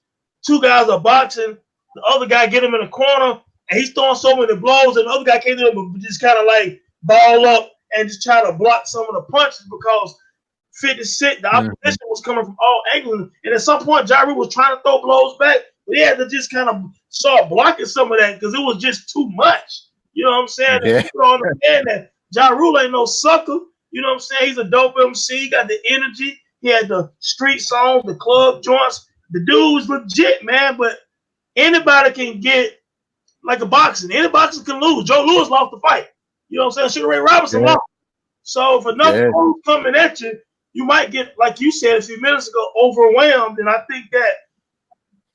two guys are boxing, the other guy get him in a corner, and he's throwing so many blows, and the other guy came to him and just kind of like ball up and just try to block some of the punches because 50 Cent, the opposition was coming from all angles. And at some point, Ja Rule was trying to throw blows back, but he had to just kind of start blocking some of that because it was just too much. You know what I'm saying? Yeah. People don't understand that Ja Rule ain't no sucker. You know what I'm saying? He's a dope MC. He got the energy. He had the street songs, the club joints. The dude was legit, man. But anybody can get like a boxing. Any boxer can lose. Joe Louis lost the fight. You know what I'm saying? Sugar Ray Robinson lost. So if another fool coming at you, you might get, like you said a few minutes ago, overwhelmed. And I think that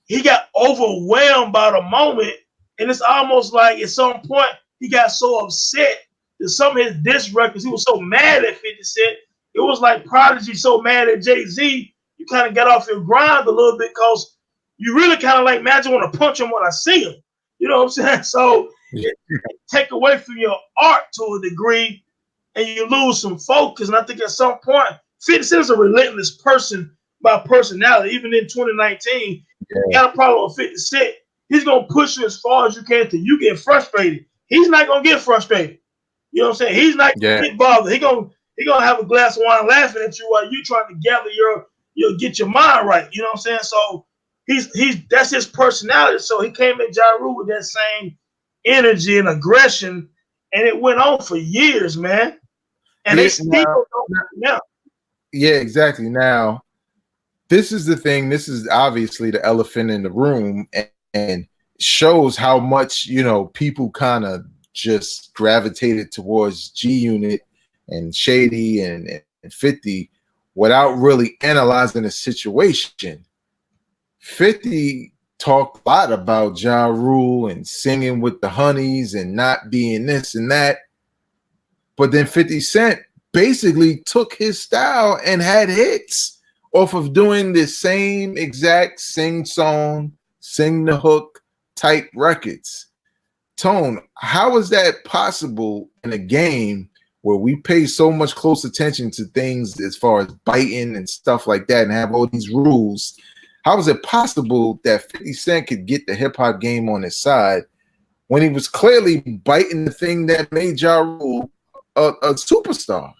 he got overwhelmed by the moment. And it's almost like at some point he got so upset that some of his diss records, he was so mad at 50 Cent. It was like Prodigy so mad at Jay-Z, you kind of got off your grind a little bit because you really kind of like, man, I just want to punch him when I see him. You know what I'm saying? So it take away from your art to a degree and you lose some focus. And I think at some point, 50 Cent is a relentless person by personality. Even in 2019, you got a problem with 50 Cent. He's going to push you as far as you can until you get frustrated. He's not going to get frustrated. You know what I'm saying? He's not going to get bothered. He gonna have a glass of wine laughing at you while you trying to gather your get your mind right. You know what I'm saying? So he's that's his personality. So he came at Ja Rule with that same energy and aggression, and it went on for years, man. And they still don't now. Yeah, exactly. Now, this is the thing. This is obviously the elephant in the room, and shows how much people kind of just gravitated towards G-Unit and Shady and 50 without really analyzing the situation. 50 talked a lot about Ja Rule and singing with the honeys and not being this and that. But then 50 Cent basically took his style and had hits off of doing the same exact sing song, sing the hook type records. Tone, how is that possible in a game where we pay so much close attention to things as far as biting and stuff like that and have all these rules? How is it possible that 50 Cent could get the hip-hop game on his side when he was clearly biting the thing that made Ja Rule a superstar?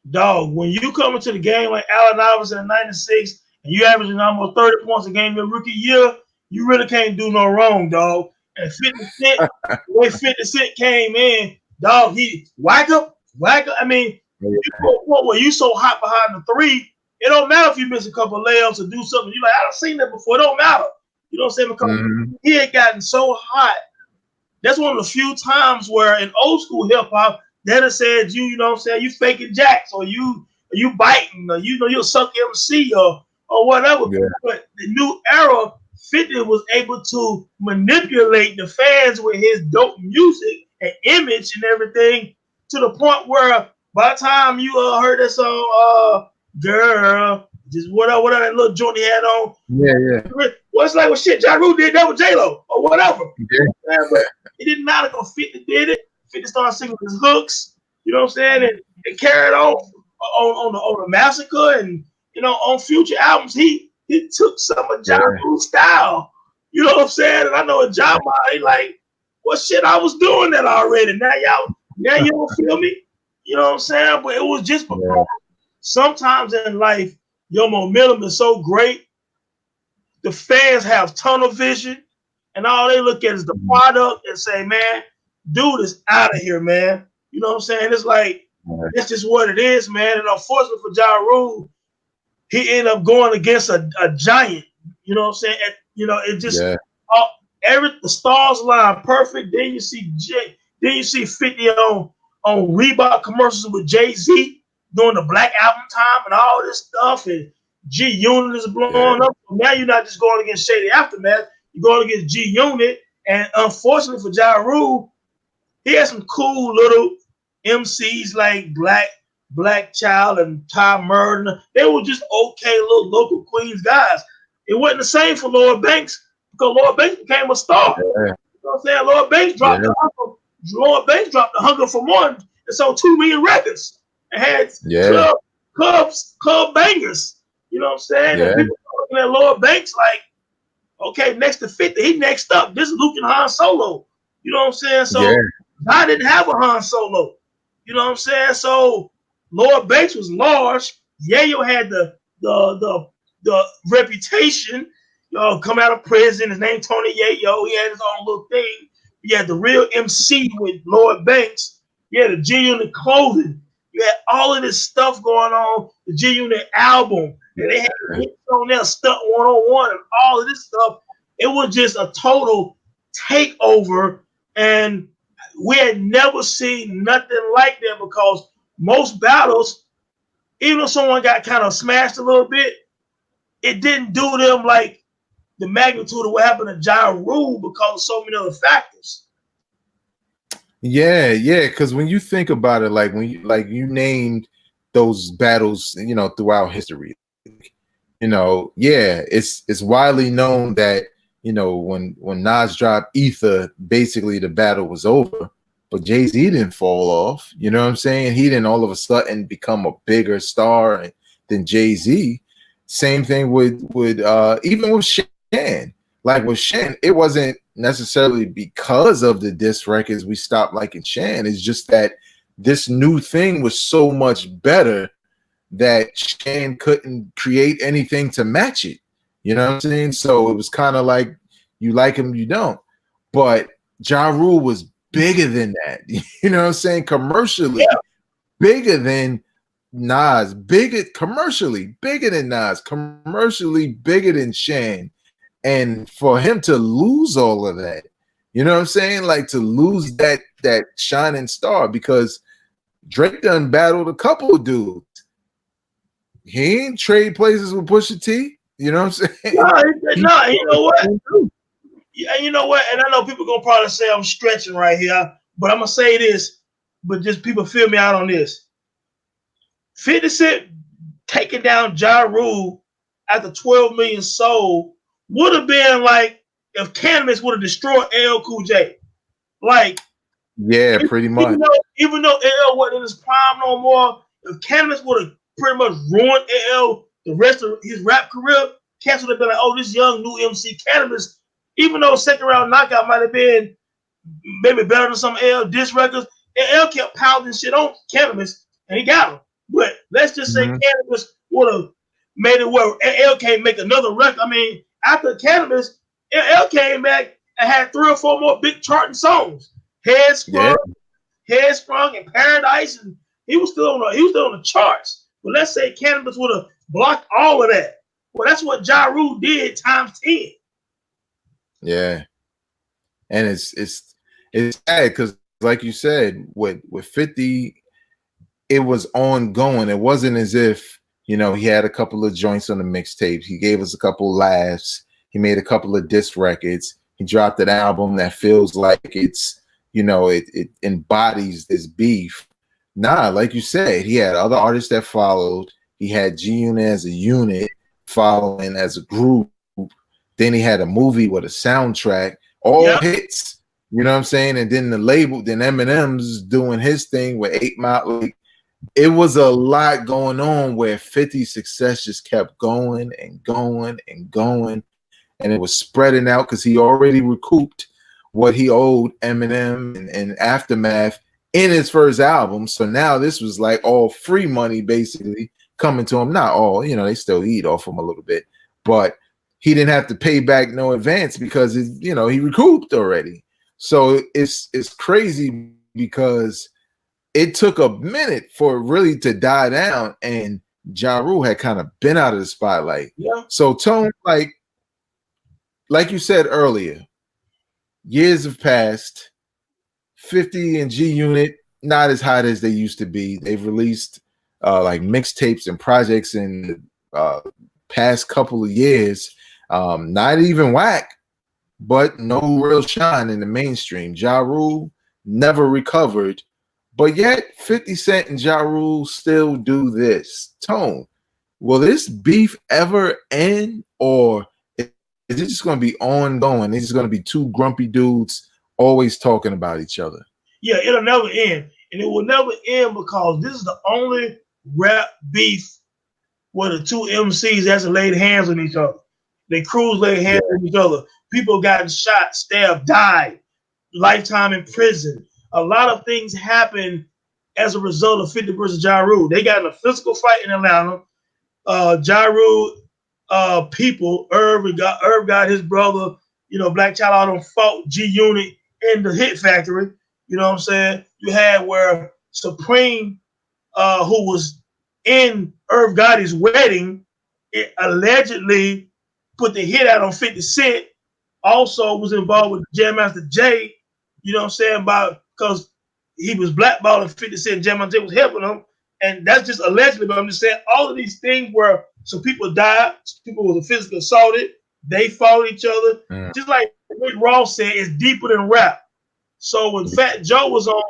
Dog, when you come into the game like Allen Iverson in 96 and you averaging almost 30 points a game your rookie year, you really can't do no wrong, dog. And 50 Cent, the way 50 Cent came in, dog, he whack up. I mean, you so hot behind the three, it don't matter if you miss a couple of layups or do something. You're like, I don't seen that before. It don't matter. You know what I'm saying? Because he had gotten so hot. That's one of the few times where in old school hip hop, they'd have said you know what I'm saying, you faking jacks or you biting or you'll suck MC or whatever. Yeah. But the new era, 50 was able to manipulate the fans with his dope music and image and everything to the point where by the time you heard that song, girl, just whatever that little joint he had on. Yeah. Well, it's like, well, shit, Ja Rule did that with J-Lo or whatever. Yeah. But it didn't matter because 50 did it. 50 started singing his hooks, you know what I'm saying? And it carried on the Massacre and, on future albums, he took some of Ja Rule's style. You know what I'm saying? And I know a Ja mind, like, well, shit, I was doing that already. Now you don't feel me? You know what I'm saying? But it was just because sometimes in life, your momentum is so great, the fans have tunnel vision, and all they look at is the product and say, man, dude is out of here, man. You know what I'm saying? It's like, that's just what it is, man. And unfortunately for Ja Rule, he ended up going against a giant. You know what I'm saying? It just the stars line perfect. Then you see 50 on Reebok commercials with Jay-Z during the Black Album time and all this stuff, and G-Unit is blowing up. Now you're not just going against Shady Aftermath, you're going against G-Unit. And unfortunately for Ja Rule, he had some cool little MCs like Black Child and Ty Murder. They were just okay little local Queens guys. It wasn't the same for Lloyd Banks because Lloyd Banks became a star. Yeah. You know what I'm saying? Lloyd Banks dropped the hunger for one and sold 2 million records and had club bangers. You know what I'm saying? Yeah. And people are looking at Lloyd Banks like, okay, next to 50, he next up. This is Luke and Han Solo. You know what I'm saying? So I didn't have a Han Solo. You know what I'm saying? So Lloyd Banks was large. Yayo had the reputation. Come out of prison. His name Tony Yayo. He had his own little thing. You had the real MC with Lloyd Banks. You had the G Unit clothing. You had all of this stuff going on. The G Unit album. And they had hits on there, Stunt 101 and all of this stuff. It was just a total takeover. And we had never seen nothing like that because most battles, even if someone got kind of smashed a little bit, it didn't do them like the magnitude of what happened to Ja Rule because of so many other factors. Yeah, because when you think about it, like you named those battles, throughout history, it's widely known that when Nas dropped Ether, basically the battle was over. But Jay-Z didn't fall off. You know what I'm saying? He didn't all of a sudden become a bigger star than Jay-Z. Same thing with even with Shan. Like with Shan, it wasn't necessarily because of the diss records we stopped liking Shan. It's just that this new thing was so much better that Shan couldn't create anything to match it. You know what I'm saying? So it was kind of like you like him, you don't. But Ja Rule was bigger than that. You know what I'm saying? Commercially, bigger than Nas, commercially bigger than Nas, commercially bigger than Shan. And for him to lose all of that, you know what I'm saying? Like to lose that shining star, because Drake done battled a couple of dudes. He ain't trade places with Pusha T. You know what I'm saying? No, you know what? Yeah, you know what? And I know people gonna probably say I'm stretching right here, but I'm gonna say this, but just people feel me out on this. 50 Cent taking down Ja Rule after 12 million sold would have been like if Cannabis would have destroyed LL Cool J. Like, yeah, pretty much. Even though LL wasn't in his prime no more, if Cannabis would have pretty much ruined LL the rest of his rap career, cats would have been like, oh, this young new MC Cannabis, even though second round knockout might have been maybe better than some LL diss records, LL kept pounding shit on Cannabis and he got him. But let's just say Cannabis would have made it where LL can't make another record. I mean, after Cannabis, LL came back and had 3 or 4 more big charting songs. Headsprung, and Paradise, and he was still on the charts. But let's say Cannabis would have blocked all of that. Well, that's what Ja Rule did times 10. Yeah, and it's sad because, like you said, with 50, it was ongoing. It wasn't as if he had a couple of joints on the mixtapes. He gave us a couple of laughs. He made a couple of diss records. He dropped an album that feels like it's it embodies this beef. Nah, like you said, he had other artists that followed. He had G Unit as a unit following as a group. Then he had a movie with a soundtrack, all hits. You know what I'm saying? And then the label, then Eminem's doing his thing with 8 Mile. Like, it was a lot going on where 50's success just kept going and going and going. And it was spreading out because he already recouped what he owed Eminem and Aftermath in his first album. So now this was like all free money basically coming to him. Not all, they still eat off him a little bit, but he didn't have to pay back no advance because he recouped already. So it's crazy because it took a minute for it really to die down, and Ja Rule had kind of been out of the spotlight. Yeah. So Tone, like you said earlier, years have passed. 50 and G Unit not as hot as they used to be. They've released like mixtapes and projects in the past couple of years. Not even whack, but no real shine in the mainstream. Ja Rule never recovered, But yet 50 Cent and Ja Rule still do this. Tone, will this beef ever end, or is it just going to be ongoing? It's just going to be two grumpy dudes always talking about each other? Yeah, it'll never end. And it will never end because this is the only rap beef where the two MCs hasn't laid hands on each other. Their crews laid hands on each other. People gotten shot, stabbed, died, lifetime in prison. A lot of things happen as a result of 50 versus Ja Rule. They got in a physical fight in Atlanta. Ja Rule people, Irv got his brother, Black Child out on fought G Unit in the Hit Factory. You know what I'm saying? You had where Supreme, who was in Irv Gotti's wedding, it allegedly put the hit out on 50 Cent. Also was involved with Jam Master Jay, you know what I'm saying, because he was blackballing 50 Cent, Jam Master Jay was helping him. And that's just allegedly, but I'm just saying all of these things where some people died, some people were physically assaulted, they fought each other. Just like Rick Ross said, it's deeper than rap. So when Fat Joe was on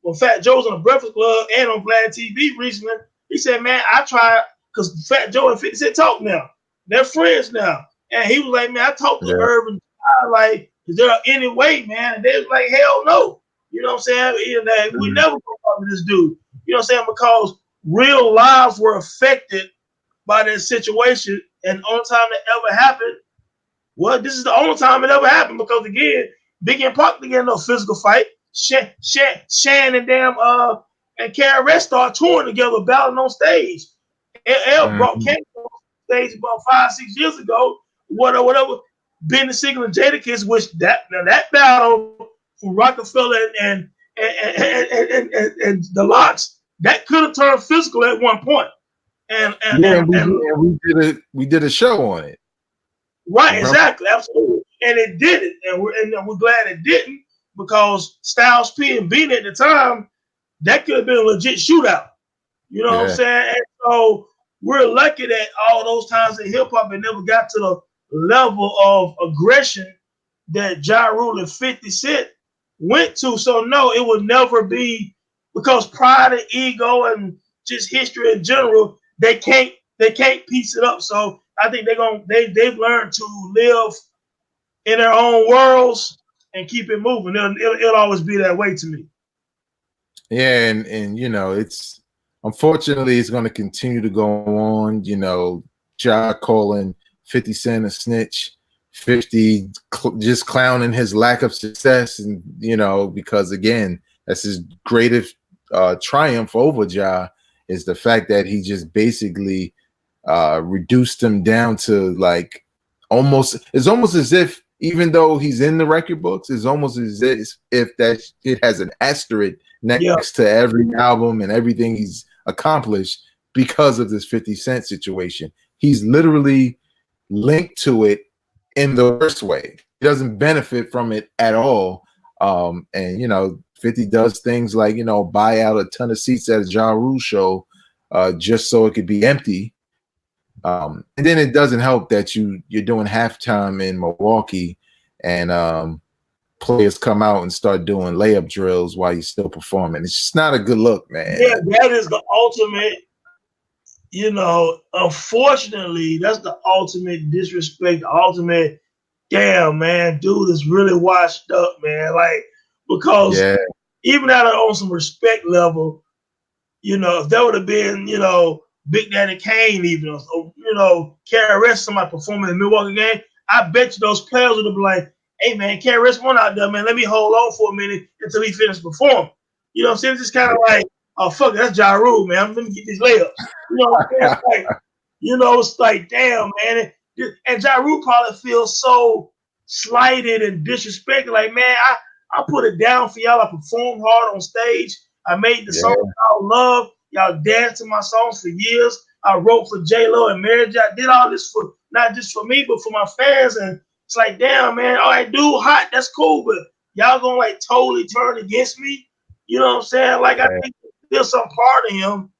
the Breakfast Club and on Vlad TV recently, he said, man, I tried, because Fat Joe and 50 Cent talk now. They're friends now. And he was like, man, I talked to Irv and like, is there any way, man? And they was like, hell no. You know what I'm saying? We never go talk to this dude. You know what I'm saying? Because real lives were affected by this situation. And the only time that ever happened, well, this is the only time it ever happened because, again, Biggie and Pac didn't get no physical fight. Shan and and KRS started touring together, battling on stage. LL brought Kanye on stage about 5-6 years ago. Whatever. Benny Siegel and Jadakiss, which that battle from Rockefeller and the Locks, that could have turned physical at one point. We did a show on it. Right, exactly, absolutely. And it didn't, and we're glad it didn't, because Styles P and Beanie at the time, that could have been a legit shootout. You know what I'm saying? And so we're lucky that all those times in hip hop it never got to the level of aggression that Ja Rule and 50 Cent went to. So no, it would never be, because pride and ego and just history in general, they can't piece it up. So I think they've learned to live in their own worlds and keep it moving. It'll always be that way to me. Yeah, and it's unfortunately it's going to continue to go on. Ja calling 50 Cent a snitch, 50 just clowning his lack of success, and because again, that's his greatest triumph over Ja, is the fact that he just basically reduced him down to like it's almost as if, even though he's in the record books, it's almost as if that it has an asterisk next to every album and everything he's accomplished because of this 50 Cent situation. He's literally linked to it in the worst way. He doesn't benefit from it at all. And 50 does things like buy out a ton of seats at a Ja Rule show just so it could be empty. And then it doesn't help that you're doing halftime in Milwaukee and players come out and start doing layup drills while you're still performing. It's just not a good look, man. Yeah, that is the ultimate, unfortunately, that's the ultimate disrespect, the ultimate, damn, man, dude is really washed up, man. Like, because even on some respect level, if that would have been, Big Daddy Kane, even, or, KRS, somebody performing in the Milwaukee game, I bet you those players would have been like, hey, man, KRS won out there, man. Let me hold on for a minute until he finished performing. You know what I'm saying? It's just kind of like, oh, fuck, that's Ja Rule, man. Let me get these layups. You know what I'm saying? It's like, damn, man. And Ja Rule probably feels so slighted and disrespected. Like, man, I put it down for y'all. I performed hard on stage. I made the song y'all love. Y'all danced to my songs for years. I wrote for J-Lo and Mary J. I did all this for not just for me, but for my fans. And it's like, damn, man, all right, dude, hot, that's cool, but y'all gonna like totally turn against me? You know what I'm saying? Like, I think there's some part of him.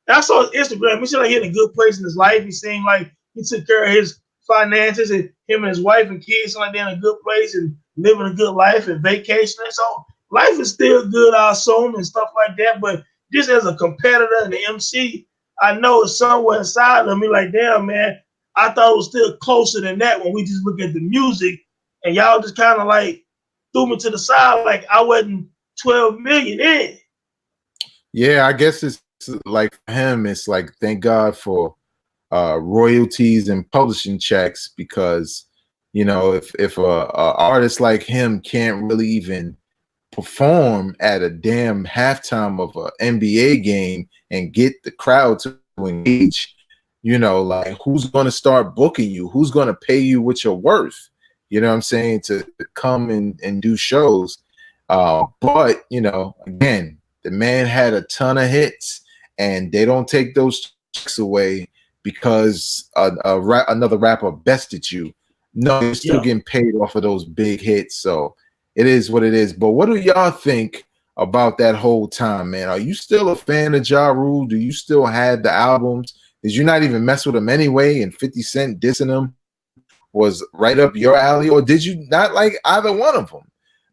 I saw his Instagram. He seemed like he in a good place in his life. He seemed like he took care of his finances, and him and his wife and kids seemed like they're in a good place and living a good life and vacationing. So life is still good, I assume, and stuff like that. But just as a competitor and the MC, I know it's somewhere inside of me like, damn, man, I thought it was still closer than that when we just look at the music, and y'all just kind of like threw me to the side like I wasn't 12 million in. Yeah, I guess it's like for him, it's like thank God for royalties and publishing checks, because you know if a artist like him can't really even perform at a damn halftime of an NBA game and get the crowd to engage, you know, like who's going to start booking you? Who's going to pay you what you're worth? You know what I'm saying? To come and do shows. But, you know, again, the man had a ton of hits, and they don't take those checks away because another rapper bested you. No, you're still getting paid off of those big hits. So it is what it is. But what do y'all think about that whole time, man? Are you still a fan of Ja Rule? Do you still have the albums? Did you not even mess with him anyway? And 50 Cent dissing him was right up your alley? Or did you not like either one of them?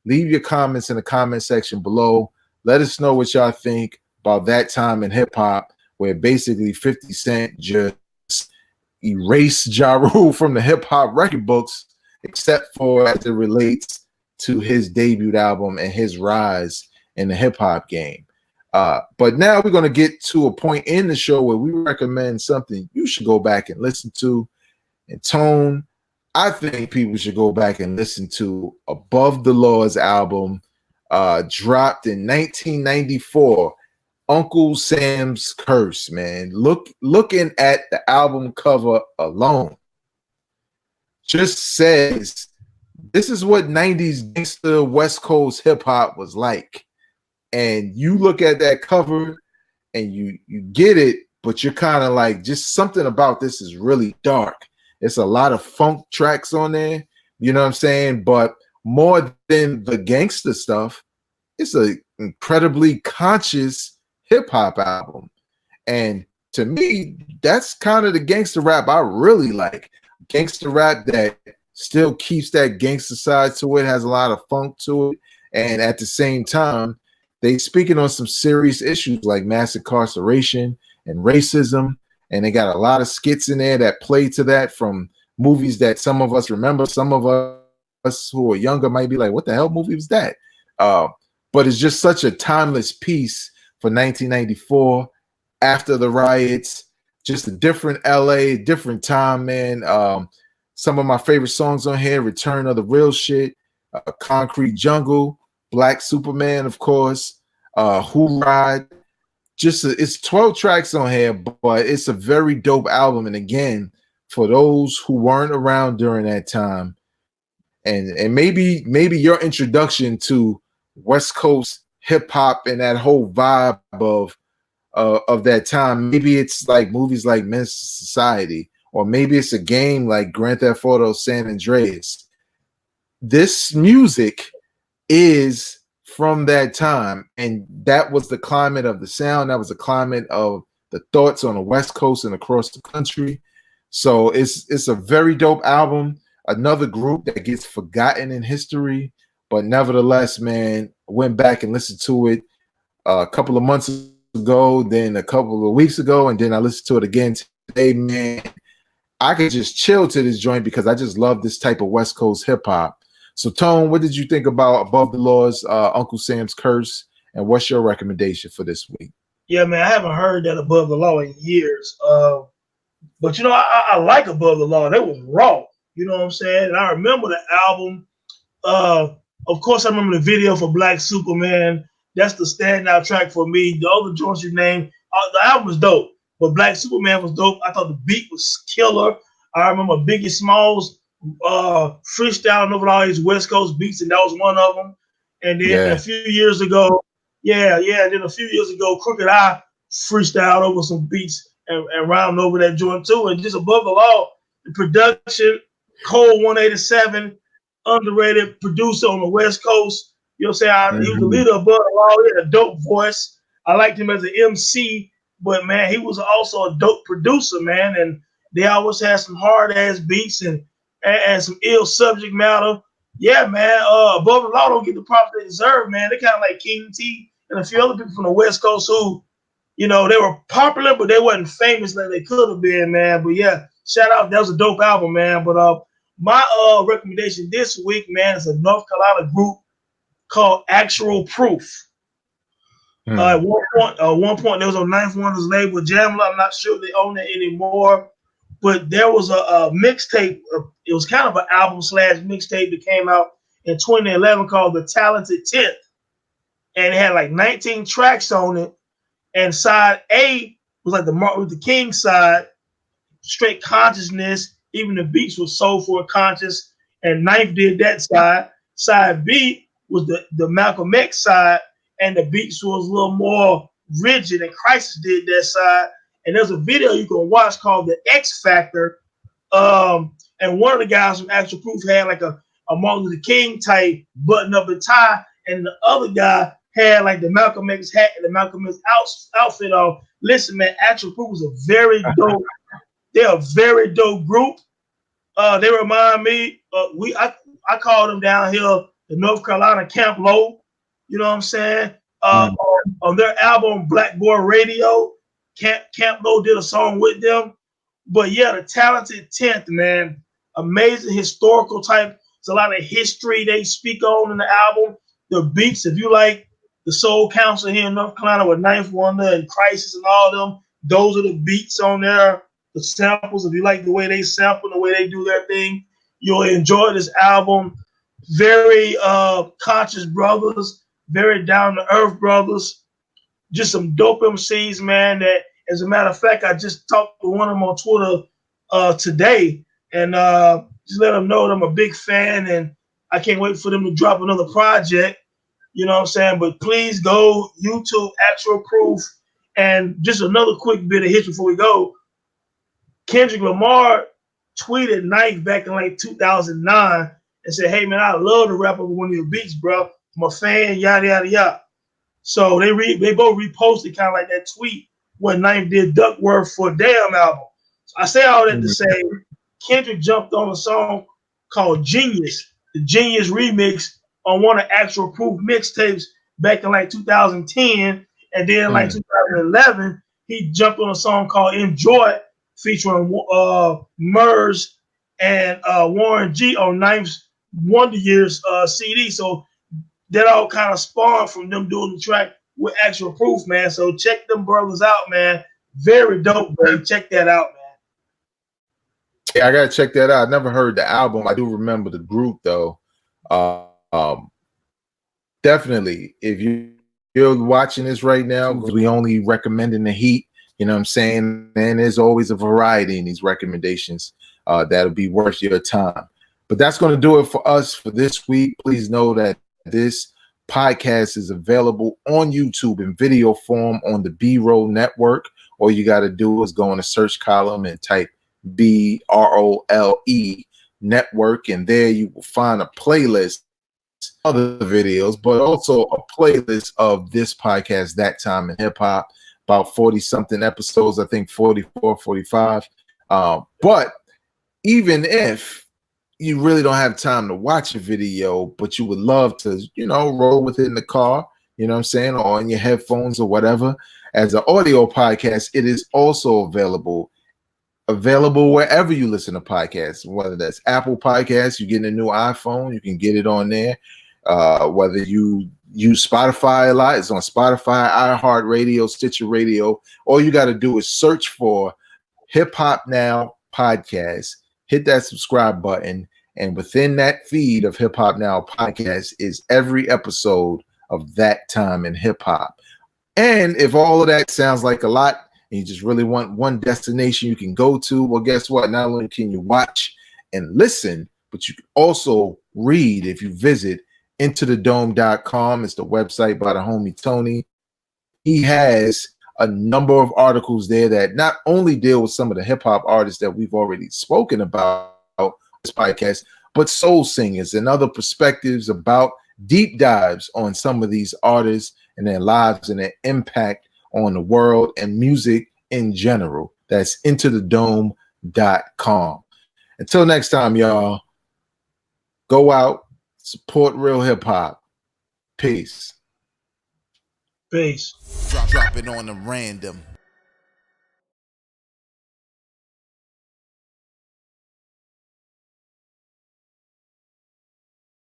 Leave your comments in the comment section below. Let us know what y'all think about that time in hip hop, where basically 50 Cent just erased Ja Rule from the hip hop record books, except for as it relates to his debut album and his rise in the hip hop game. But now we're going to get to a point in the show where we recommend something you should go back and listen to. And Tone, I think people should go back and listen to Above the Law's album, dropped in 1994, Uncle Sam's Curse, man. Looking at the album cover alone just says this is what 90s gangster West Coast hip hop was like. And you look at that cover and you get it, but you're kind of like, just something about this is really dark. It's a lot of funk tracks on there, you know what I'm saying? But more than the gangster stuff, it's an incredibly conscious hip hop album. And to me, that's kind of the gangster rap I really like. Gangster rap that still keeps that gangster side to it, has a lot of funk to it, and at the same time, they speaking on some serious issues like mass incarceration and racism, and they got a lot of skits in there that play to that from movies that some of us remember. Some of us who are younger might be like, what the hell movie was that? But it's just such a timeless piece for 1994, after the riots, just a different LA, different time, man. Some of my favorite songs on here: Return of the Real Shit, Concrete Jungle, Black Superman, of course, Who Ride. It's 12 tracks on here, but it's a very dope album. And again, for those who weren't around during that time, and maybe your introduction to West Coast hip hop and that whole vibe of that time, maybe it's like movies like Menace to Society, or maybe it's a game like Grand Theft Auto San Andreas. This music is from that time, and that was the climate of the sound. That was the climate of the thoughts on the West Coast and across the country. So it's a very dope album. Another group that gets forgotten in history, but nevertheless, man, went back and listened to it a couple of months ago, then a couple of weeks ago, and then I listened to it again today. Man, I could just chill to this joint because I just love this type of West Coast hip hop. So, Tone, what did you think about Above the Law's Uncle Sam's Curse, and what's your recommendation for this week? Yeah, man, I haven't heard that Above the Law in years. But, you know, I like Above the Law. They was raw. You know what I'm saying? And I remember the album. Of course, I remember the video for Black Superman. That's the standout track for me. The other joints you named, the album was dope, but Black Superman was dope. I thought the beat was killer. I remember Biggie Smalls freestyling over all these West Coast beats, and that was one of them. And then a few years ago, then a few years ago, Crooked I freestyled over some beats and rhymed over that joint too. And just Above the Law, the production, Cole 187, underrated producer on the West Coast. You know what I'm saying? He was the leader of Above the Law. He had a dope voice. I liked him as an MC, but man, he was also a dope producer, man. And they always had some hard ass beats and some ill subject matter. Yeah, man. Above the Law don't get the props they deserve, man. They kind of like King T and a few other people from the West Coast who, you know, they were popular, but they wasn't famous like they could have been, man. But yeah, shout out. That was a dope album, man. But my recommendation this week, man, is a North Carolina group called Actual Proof. At one point, there was a Ninth Wonders label, Jamla. I'm not sure if they own it anymore, but there was a mixtape. It was kind of an album / mixtape that came out in 2011 called The Talented 10th, and it had like 19 tracks on it. And side A was like the Martin Luther King side, straight consciousness. Even the beats were soulful conscious, and Ninth did that side. Side B was the Malcolm X side, and the beats was a little more rigid, and Crisis did that side. And there's a video you can watch called The X Factor. And one of the guys from Actual Proof had like a Martin Luther King type button up and tie, and the other guy had like the Malcolm X hat and the Malcolm X outfit on. Listen, man, Actual Proof was a very dope. They're a very dope group. They remind me. I call them down here the North Carolina Camp Low. You know what I'm saying? On their album Black Boy Radio, Camp Low did a song with them. But yeah, The Talented 10th, man, amazing historical type. It's a lot of history they speak on in the album. The beats, if you like the Soul Council here in North Carolina with Ninth Wonder and Crisis and all of them, those are the beats on there. The samples, if you like the way they sample, the way they do their thing, you'll enjoy this album. Very conscious brothers, very down-to-earth brothers. Just some dope MCs, man, that, as a matter of fact, I just talked to one of them on Twitter today, and just let them know that I'm a big fan, and I can't wait for them to drop another project. You know what I'm saying? But please go YouTube Actual Proof. And just another quick bit of history before we go. Kendrick Lamar tweeted Ninth back in like 2009 and said, "Hey man, I love to rap over one of your beats, bro. I'm a fan, yada yada yada." So they both reposted kind of like that tweet when Ninth did Duckworth for Damn album. So I say all that to say Kendrick jumped on a song called Genius, the Genius remix on one of Actual Proof mixtapes back in like 2010, and then like 2011 he jumped on a song called Enjoy featuring Murs and Warren G on Ninth's Wonder Years CD. So that all kind of spawned from them doing the track with Actual Proof, man. So check them brothers out, man. Very dope, man. Check that out, man. Yeah, I gotta check that out. I never heard the album. I do remember the group though. Definitely, if you're watching this right now, we only recommending the heat. You know what I'm saying? And there's always a variety in these recommendations that'll be worth your time. But that's going to do it for us for this week. Please know that this podcast is available on YouTube in video form on the B-Roll Network. All you got to do is go in the search column and type BROLE Network, and there you will find a playlist of other videos, but also a playlist of this podcast, That Time in Hip Hop. About 40-something episodes, I think 44, 45. But even if you really don't have time to watch a video, but you would love to, roll with it in the car, you know what I'm saying, or on your headphones or whatever, as an audio podcast, it is also available wherever you listen to podcasts, whether that's Apple Podcasts, you get a new iPhone, you can get it on there. Whether you use Spotify a lot, it's on Spotify, iHeartRadio, Stitcher Radio. All you got to do is search for Hip Hop Now Podcast, hit that subscribe button, and within that feed of Hip Hop Now Podcast is every episode of That Time in Hip Hop. And if all of that sounds like a lot and you just really want one destination you can go to, well, guess what? Not only can you watch and listen, but you can also read if you visit IntoTheDome.com. It's the website by the homie Tony. He has a number of articles there that not only deal with some of the hip hop artists that we've already spoken about on this podcast, but soul singers and other perspectives about deep dives on some of these artists and their lives and their impact on the world and music in general. That's IntoTheDome.com. Until next time, y'all, go out, Support real hip hop. Peace. Peace. Drop it on the random.